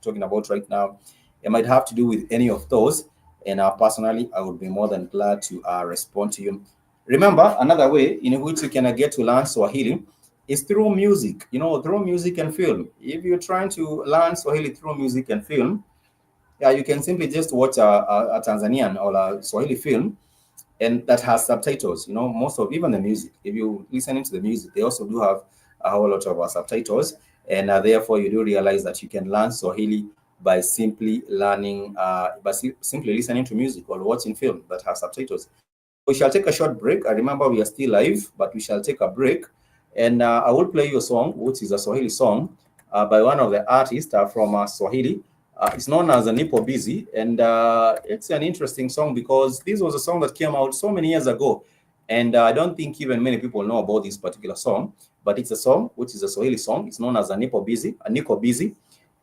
talking about right now. It might have to do with any of those. And personally, I would be more than glad to respond to you. Remember, another way in which you can get to learn Swahili is through music, through music and film. If you're trying to learn Swahili through music and film, you can simply just watch a Tanzanian or a Swahili film, and that has subtitles. Most of even the music, if you listening to the music, they also do have a whole lot of subtitles, and therefore you do realize that you can learn Swahili by simply learning, simply listening to music or watching film that has subtitles. We shall take a short break. I remember we are still live, but we shall take a break. And I will play you a song, which is a Swahili song by one of the artists from Swahili. It's known as Nipo Busy. And it's an interesting song because this was a song that came out so many years ago. And I don't think even many people know about this particular song, but it's a song, which is a Swahili song. It's known as a Nipo Busy, a Nico Busy.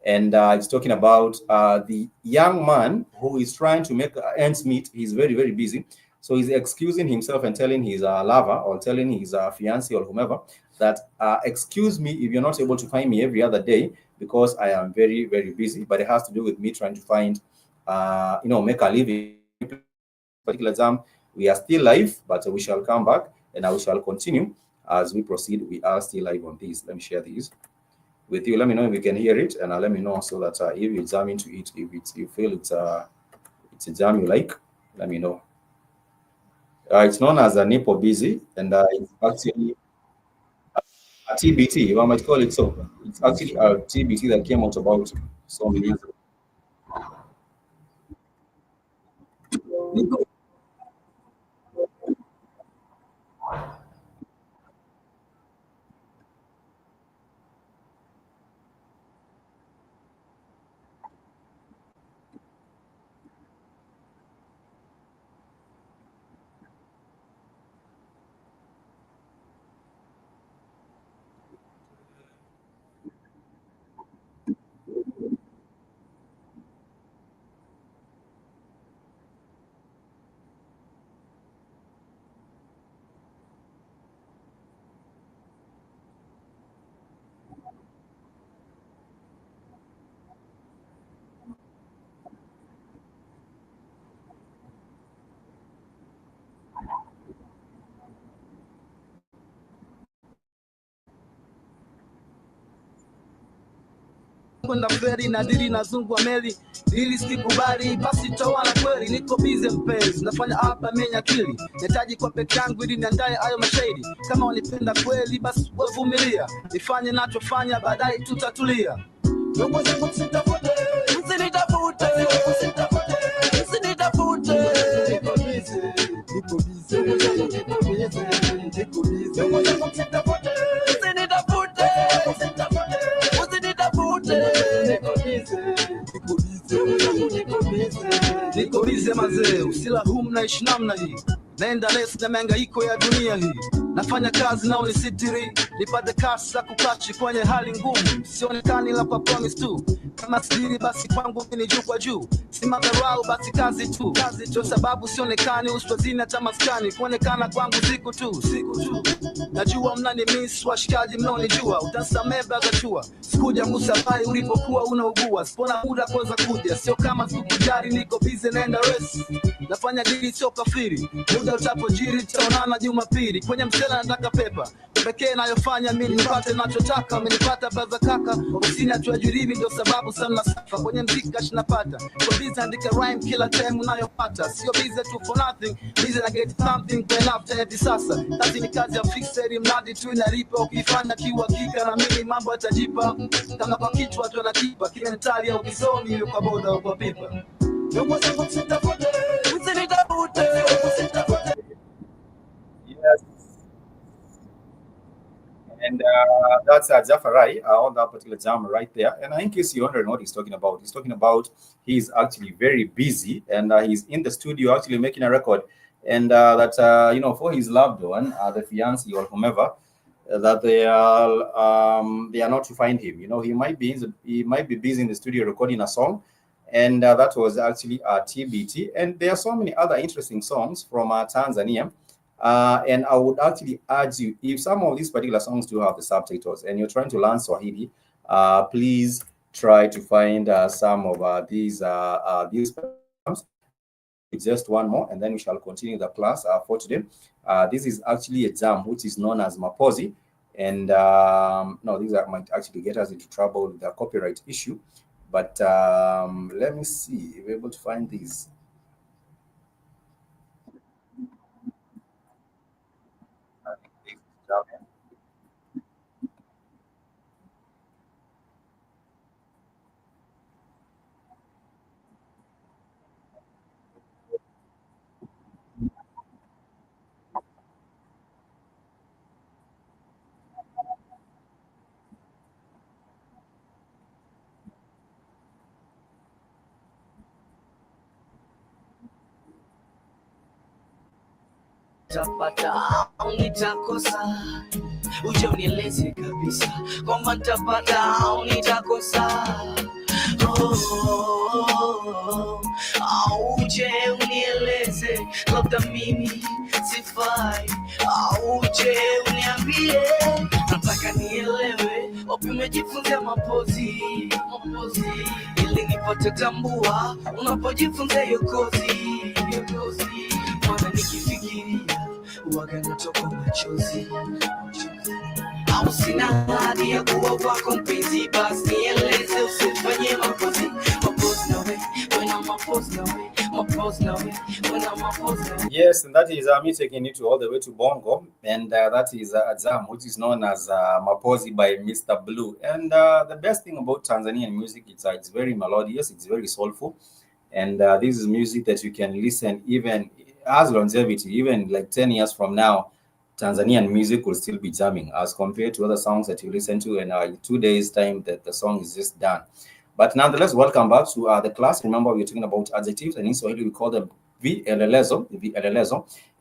And it's talking about the young man who is trying to make ends meet. He's very, very busy. So he's excusing himself and telling his lover or telling his fiancé or whomever that, excuse me if you're not able to find me every other day because I am very, very busy. But it has to do with me trying to find, make a living. Particular exam, we are still live, but we shall come back and we shall continue as we proceed. We are still live on this. Let me share these with you. Let me know if you can hear it, and let me know so that if you jam into it, if you feel it's a jam you like, let me know. It's known as a Nipo Busy, and it's actually a TBT, I might call it so. It's actually a TBT that came out about so many years ago. kwenda feri na dili na zungu wa meli dili sikubali basi toana kweli niko bize mpenzi nafanya hapa menya akili nahitaji kwa peke yangu ili niandae hayo mashairi kama wanipenda kweli basi wavumilia nifanye nachofanya baadaye tutatulia ndugu zangu msitafute msinitafute msinitafute niko bize niko bize niko bize niko bize ndugu zangu msitafute msinitafute niko bize mazee, usilahumu naishi namna hii, naenda lesi na mihangaiko ya dunia hii, nafanya kazi nao nisitiri, nipate kasi za kukachi kwenye hali ngumu, sionekani la kwa promise tu, kama siri basi kwangu mimi juu kwa juu, si madharau basi kazi tu, ndio sababu sionekani uswazini hata maskani, kuonekana kwangu siku tu, najua mnani miss washikaji mnaonijua, utasamee brother chua, sikuja musabai ulipokuwa unaugua, sipona muda kwanza kuja, sio kama sikujari niko busy naenda race, nafanya dili sio kafiri, muda utapojiri tutaonana Jumapili, kwenye msela nataka pepa, pekee nayofanya mimi nipate nachotaka, amenipata brother kaka, ofisini hatuajiriwi ndio sababu sana safa, kwenye mziki cash napata, kwa busy andika rhyme kila time unayopata, sio busy tu for nothing, busy na get something kwa enough hivi sasa, kazi ni kazi ya fixed mradi tu inalipa, ukifanya kiuhakika na mimi mambo yatajipa, kama kwa kichwa tu anakipa, kimentali au kisomi kwa boda au kwa pipa. Yes. And that's Jafarai on that particular jam right there. And in case you're wondering what he's talking about he's actually very busy and he's in the studio actually making a record. And that, for his loved one, the fiancé or whomever, that they are not to find him. He might be busy in the studio recording a song. And that was actually TBT. And there are so many other interesting songs from Tanzania. And I would actually urge you, if some of these particular songs do have the subtitles and you're trying to learn Swahili, please try to find some of these programs. Just one more, and then we shall continue the class for today. This is actually a jam which is known as Mapozi. And no, these might actually get us into trouble with the copyright issue. But let me see if we're able to find these. nitapata au nitakosa, uje unieleze kabisa kwamba nitapata au nitakosa. Uje unieleze labda mimi sifai, uje uniambie, nataka nielewe wapi umejifunza mapozi, ili nipate tambua unapojifunza hiyo kozi. Mwana nikifikiria uwaga natoka machozi, au sina hadi ya kuwa wako mpenzi, basi nieleze usifanye mapozi nawe, wena mapozi nawe, mapozi nawe, wena mapozi nawe. Yes, and that is me taking it all the way to Bongo, and that is Azam, which is known as Mapozi by Mr. Blue. And the best thing about Tanzanian music is it's very melodious, it's very soulful, and this is music that you can listen even as longevity, even like 10 years from now. Tanzanian music will still be jamming as compared to other songs that you listen to in 2 days time that the song is just done. But nonetheless, welcome back to the class. Remember, we're talking about adjectives, and in Swahili we call them vielelezo,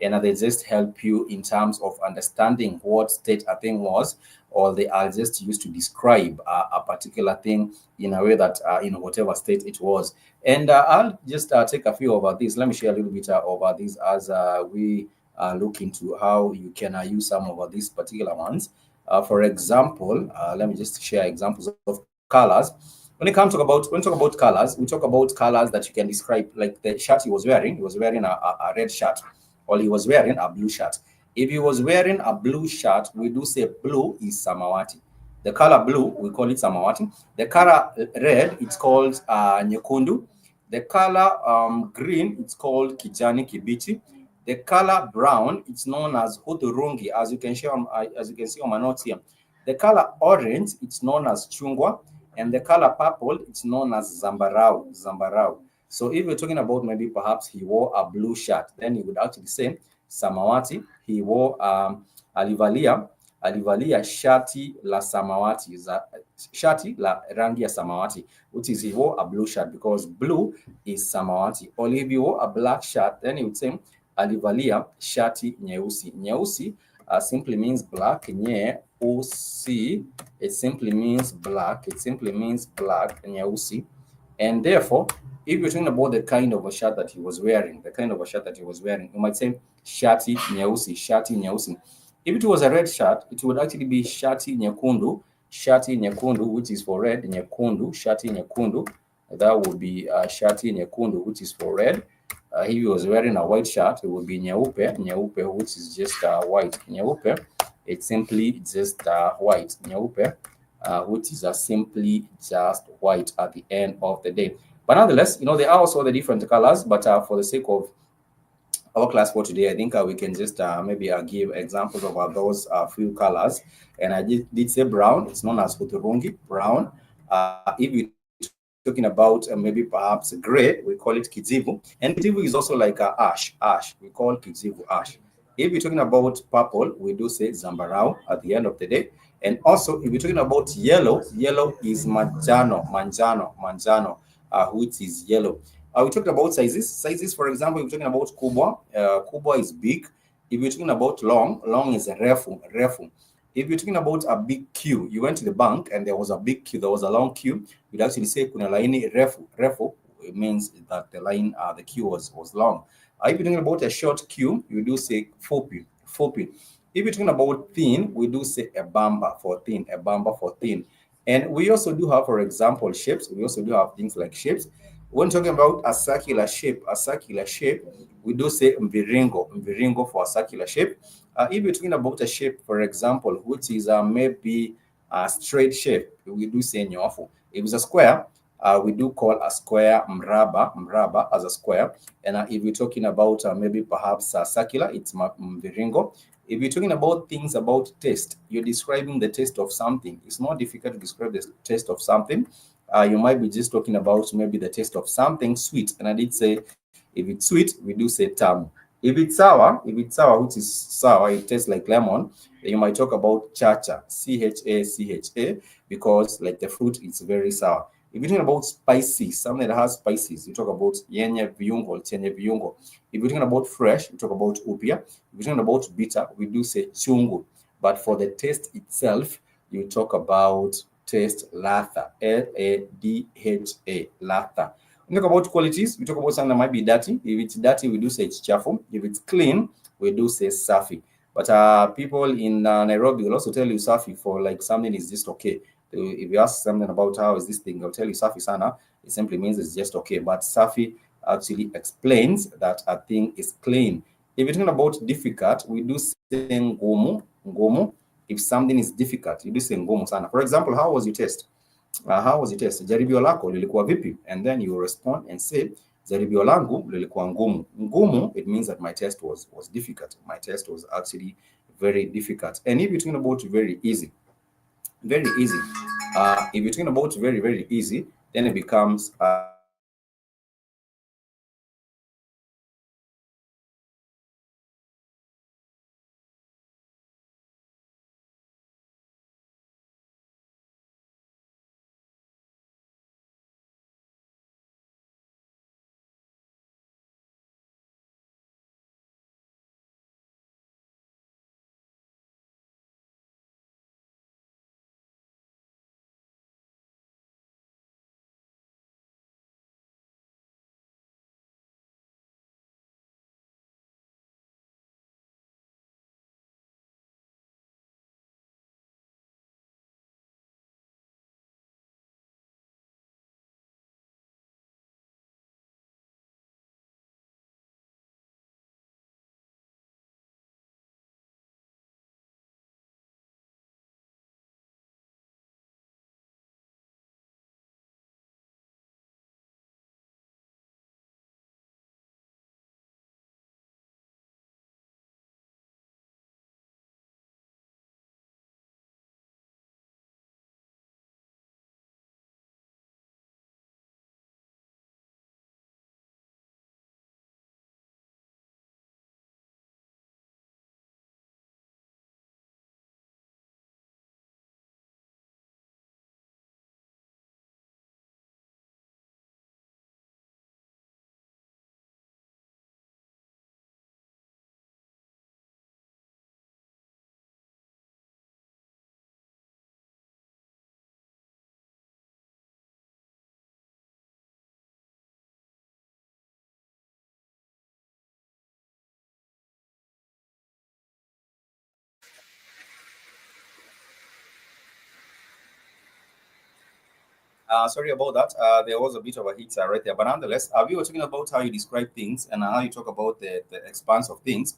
and they just help you in terms of understanding what state a thing was, or they are just used to describe a particular thing in a way that in whatever state it was. And I'll just take a few over these. Let me share a little bit over these as we look into how you can use some of these particular ones. For example, let me just share examples of colors. When we talk about colors, we talk about colors that you can describe, like the shirt he was wearing a red shirt, or he was wearing a blue shirt. If he was wearing a blue shirt, we do say blue is samawati. The color blue, we call it samawati. The color red, it's called nyekundu. The color green, it's called kijani kibichi. The color brown, it's known as hudhurungi, as you can see on my notes here. The color orange, it's known as chungwa. And the color purple, it's known as zambarau. So if you're talking about maybe perhaps he wore a blue shirt, then you would actually say samawati. He wore alivalia shati la samawati, shati la rangi ya samawati, which is he wore a blue shirt because blue is samawati. Or if you wore a black shirt, then you would say alivalia shati nyeusi. Nyeusi simply means black. Nyeusi, it simply means black. Nyeusi. And therefore, if you're talking about the kind of a shirt that he was wearing, you might say shati nyeusi. If it was a red shirt, it would actually be shati nyekundu, which is for red. Shati nyekundu. That would be shati nyekundu, which is for red. If he was wearing a white shirt, it would be nyeupe, which is just white. Nyeupe, it's simply just white. Nyeupe, which is simply just white at the end of the day. But nonetheless, there are also the different colors. But for the sake of our class for today, I think we can just maybe give examples of those few colors. And I did say brown. It's known as hudhurungi, brown. If you talking about maybe perhaps gray, we call it kijivu. And kijivu is also like ash. We call kijivu ash. If you're talking about purple, we do say zambarau at the end of the day. And also, if you're talking about yellow is manjano, which is yellow. We talked about sizes. For example, if you're talking about kubwa, kubwa is big. If you're talking about long is refu. If you're talking about a big queue, you went to the bank and there was a big queue, there was a long queue, you'd actually say kuna laini refu. It means that the queue was long. If you're talking about a short queue, you do say fupi. If you're talking about thin, we do say ebamba for thin. And we also do have, for example, shapes. We also do have things like shapes. When talking about a circular shape, we do say mviringo for a circular shape. If you're talking about a shape, for example, which is maybe a straight shape, we do say nyofu. If it's a square, we do call a square mraba as a square. And if you're talking about maybe perhaps circular, it's mviringo. If you're talking about things about taste, you're describing the taste of something. It's not difficult to describe the taste of something. You might be just talking about maybe the taste of something sweet. And I did say, if it's sweet, we do say tamu. If it's sour, which is sour, it tastes like lemon, then you might talk about chacha, CHA, because like the fruit is very sour. If you're talking about spicy, something that has spices, you talk about yenye viungo, chenye viungo. If you're talking about fresh, you talk about upia. If you're talking about bitter, we do say chungu. But for the taste itself, you talk about taste, latha, Ladha, latha. We talk about qualities, we talk about something that might be dirty. If it's dirty, we do say it's chafu. If it's clean, we do say safi. But people in Nairobi will also tell you safi for like something is just okay. If you ask something about how is this thing, they'll tell you safi sana. It simply means it's just okay. But safi actually explains that a thing is clean. If you're talking about difficult, we do say ngumu, ngumu. If something is difficult, you do say ngumu sana. For example, how was your test? How was your test? Jaribio lako lilikuwa vipi? And then you respond and say, jaribio langu lilikuwa ngumu. Ngumu, it means that my test was difficult. My test was actually very difficult. And if you're talking about very easy, very easy. If you're talking about very, very easy, then it becomes sorry about that. There was a bit of a hit right there. But nonetheless, we were talking about how you describe things and how you talk about the expanse of things.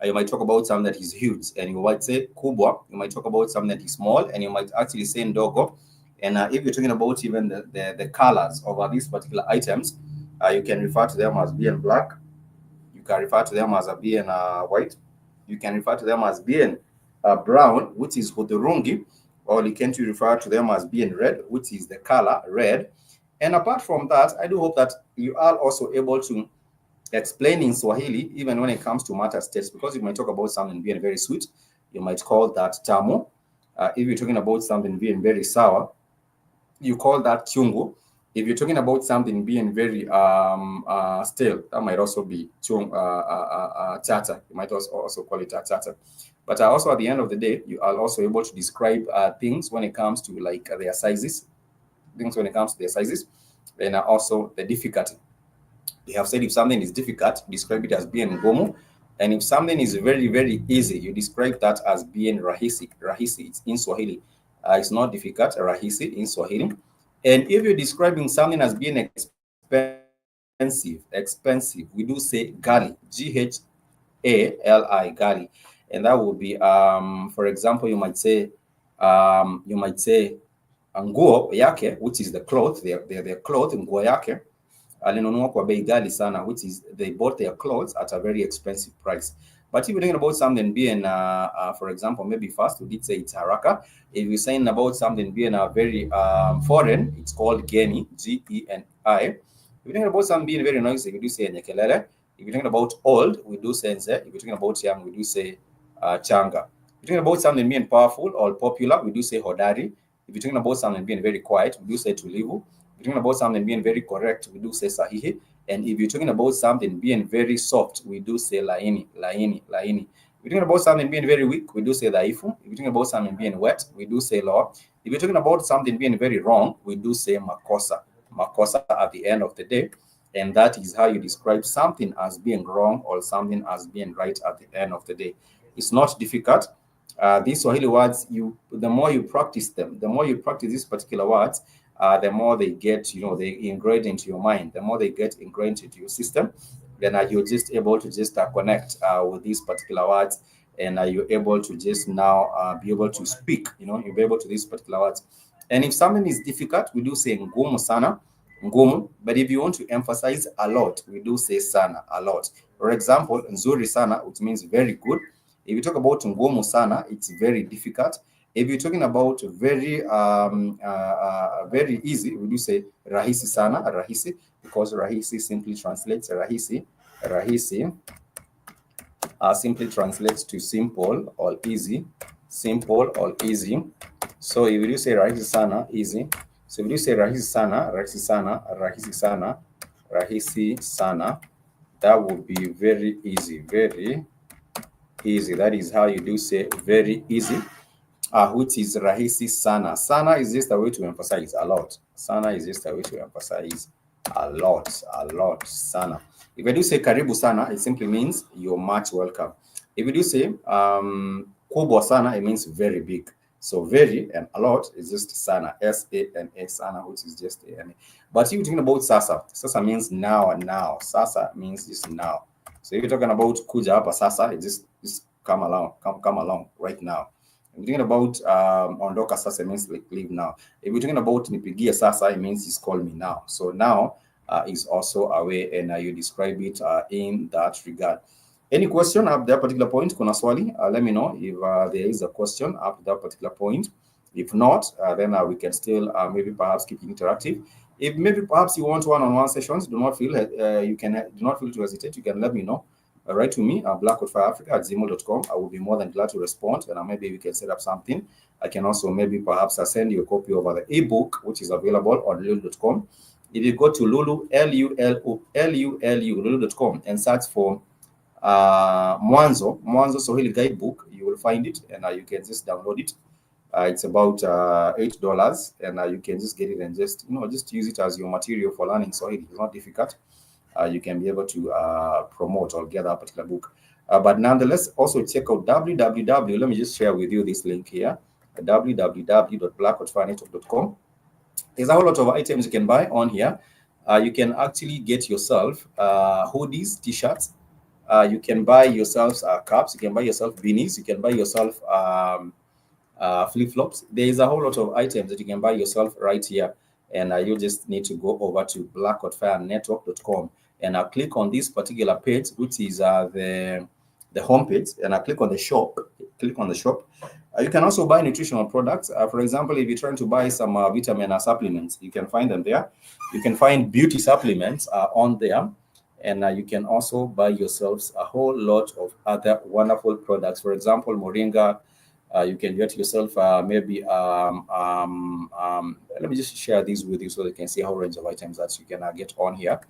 You might talk about something that is huge and you might say kubwa. You might talk about something that is small and you might actually say ndogo. And if you're talking about even the colors of these particular items, you can refer to them as being black. You can refer to them as being white. You can refer to them as being brown, which is hudurungi, or you can refer to them as being red, which is the color red. And apart from that, I do hope that you are also able to explain in Swahili, even when it comes to matter states, because you might talk about something being very sweet, you might call that tamu. If you're talking about something being very sour, you call that chungu. If you're talking about something being very stale, that might also be chata. You might also call it a chata. But also at the end of the day, you are also able to describe things when it comes to like their sizes, and also the difficulty. We have said if something is difficult, describe it as being ngumu. And if something is very, very easy, you describe that as being rahisi. Rahisi, it's in Swahili. It's not difficult, rahisi in Swahili. And if you're describing something as being expensive, we do say gali, Ghali, gali. And that would be, for example, you might say nguo yake, which is the cloth, their cloth, nguo yake alinunua kwa bei ghali sana, which is they bought their clothes at a very expensive price. But if you're talking about something being, for example, maybe fast, we did say it's haraka. If you're saying about something being very foreign, it's called geni, Geni. If you're talking about something being very noisy, we do say nyekelele. If you're talking about old, we do say nze. If you're talking about young, we do say changa. If you're talking about something being powerful or popular, we do say hodari. If you're talking about something being very quiet, we do say tulivu. If you're talking about something being very correct, we do say sahihi. And if you're talking about something being very soft, we do say laini, laini, laini. If you're talking about something being very weak, we do say dhaifu. If you're talking about something being wet, we do say law. If you're talking about something being very wrong, we do say makosa. Makosa at the end of the day. And that is how you describe something as being wrong or something as being right at the end of the day. It's not difficult. These Swahili words, the more you practice them, the more you practice these particular words, the more they get, they ingrained into your mind. The more they get ingrained into your system, then you're just able to just connect with these particular words, and you're able to just now be able to speak. You'll be able to these particular words. And if something is difficult, we do say ngumu sana, ngumu. But if you want to emphasize a lot, we do say sana, a lot. For example, nzuri sana, which means very good. If you talk about ngumu sana, it's very difficult. If you're talking about very very easy, we do say rahisi sana, rahisi, because rahisi simply translates rahisi. Rahisi simply translates to simple or easy, simple or easy. So if you do say rahisi sana, easy. So if you do say rahisi sana, rahisi sana, rahisi sana, rahisi sana, that would be very easy, very easy. That is how you do say very easy, which is rahisi sana. Sana is just a way to emphasize a lot. Sana is just a way to emphasize a lot, sana. If I do say karibu sana, it simply means you're much welcome. If you do say kubwa sana, it means very big. So very and a lot is just sana, S-A-N-A, sana, which is just A-N-A. But if you're talking about sasa, sasa means now and now. Sasa means just now. So if you're talking about kuja hapa sasa, it just come along right now. If you're talking about ondoka sasa, it means like leave now. If you're talking about nipigie sasa, it means just call me now. So now is also a way, and you describe it in that regard. Any question up that particular point? Kuna swali? Let me know if there is a question up to that particular point. If not, then we can still maybe perhaps keep it interactive. If maybe perhaps you want one-on-one sessions, do not feel to hesitate. You can let me know. Write to me at BlackHotFireAfrica@gmail.com. I will be more than glad to respond, and maybe we can set up something. I can also maybe perhaps send you a copy of the ebook, which is available on lulu.com. If you go to Lulu, Lulu.com, and search for Mwanzo Swahili guidebook, you will find it, and you can just download it. It's about $8, and you can just get it and just use it as your material for learning Swahili. It's not difficult. You can be able to promote or get that particular book. But nonetheless, also check out www. Let me just share with you this link here, www.blackhotfirenetwork.com. There's a whole lot of items you can buy on here. You can actually get yourself hoodies, t-shirts. You can buy yourself caps. You can buy yourself beanies. You can buy yourself flip-flops. There is a whole lot of items that you can buy yourself right here. And you just need to go over to BlackHotFireNetwork.com and click on this particular page, which is the home page, and click on the shop. Click on the shop. You can also buy nutritional products. For example, if you're trying to buy some vitamin supplements, you can find them there. You can find beauty supplements on there. And you can also buy yourselves a whole lot of other wonderful products. For example, moringa. You can get yourself maybe let me just share these with you so you can see how range of items that you can get on here.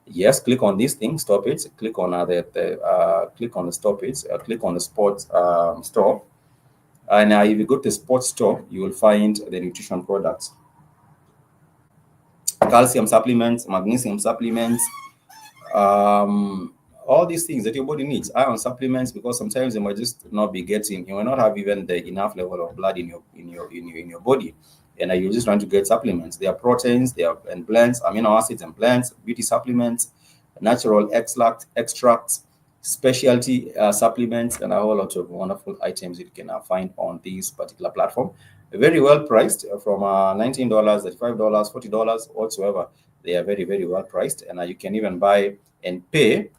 Yes, click on this thing, stop it. Click on click on the stoppage. Click on the sports store. And if you go to the sports store, you will find the nutrition products, calcium supplements, magnesium supplements, all these things that your body needs, iron supplements, because sometimes you might just not be getting, you might not have even the enough level of blood in your body, and you're just trying to get supplements. There are proteins, there are and blends, amino acids and blends, beauty supplements, natural extracts, specialty supplements, and a whole lot of wonderful items you can find on this particular platform. Very well priced, from $19, $35, $40 whatsoever. They are very, very well priced, and you can even buy and pay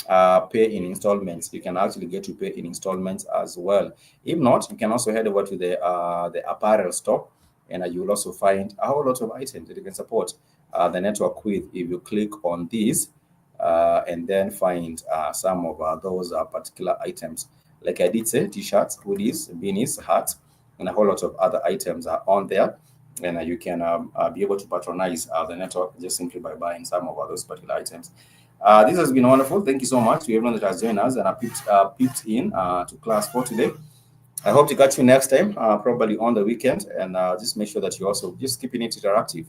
in installments. You can actually get to pay in installments as well. If not, you can also head over to the apparel store, and you will also find a whole lot of items that you can support the network with if you click on these and then find some of those particular items. Like I did say, t-shirts, hoodies, beanies, hats, and a whole lot of other items are on there. And you can be able to patronize the network just simply by buying some of those particular items. This has been wonderful. Thank you so much to everyone that has joined us and peeped in to class for today. I hope to catch you next time, probably on the weekend, and just make sure that you also just keeping it interactive.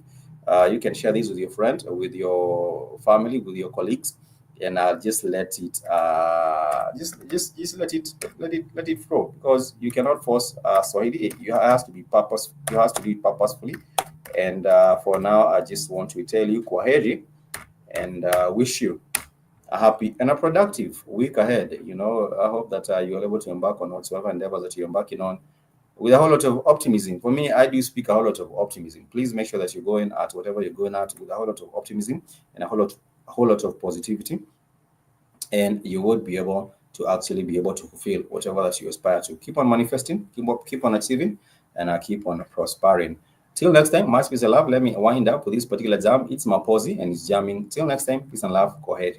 You can share this with your friend, with your family, with your colleagues, and just let it, just let it flow, because you cannot force Swahili. You has to be purpose. You has to do it purposefully. And for now, I just want to tell you kwaheri, and wish you a happy and a productive week ahead. You know, I hope that you're able to embark on whatsoever endeavors that you're embarking on with a whole lot of optimism. For me, I do speak a whole lot of optimism. Please make sure that you're going at whatever you're going at with a whole lot of optimism and a whole lot of positivity, and you would be able to actually be able to fulfill whatever that you aspire to. Keep on manifesting, keep on achieving, and keep on prospering. Till next time, much peace and love. Let me wind up with this particular jam. It's Maposi and it's jamming. Till next time, peace and love. Go ahead.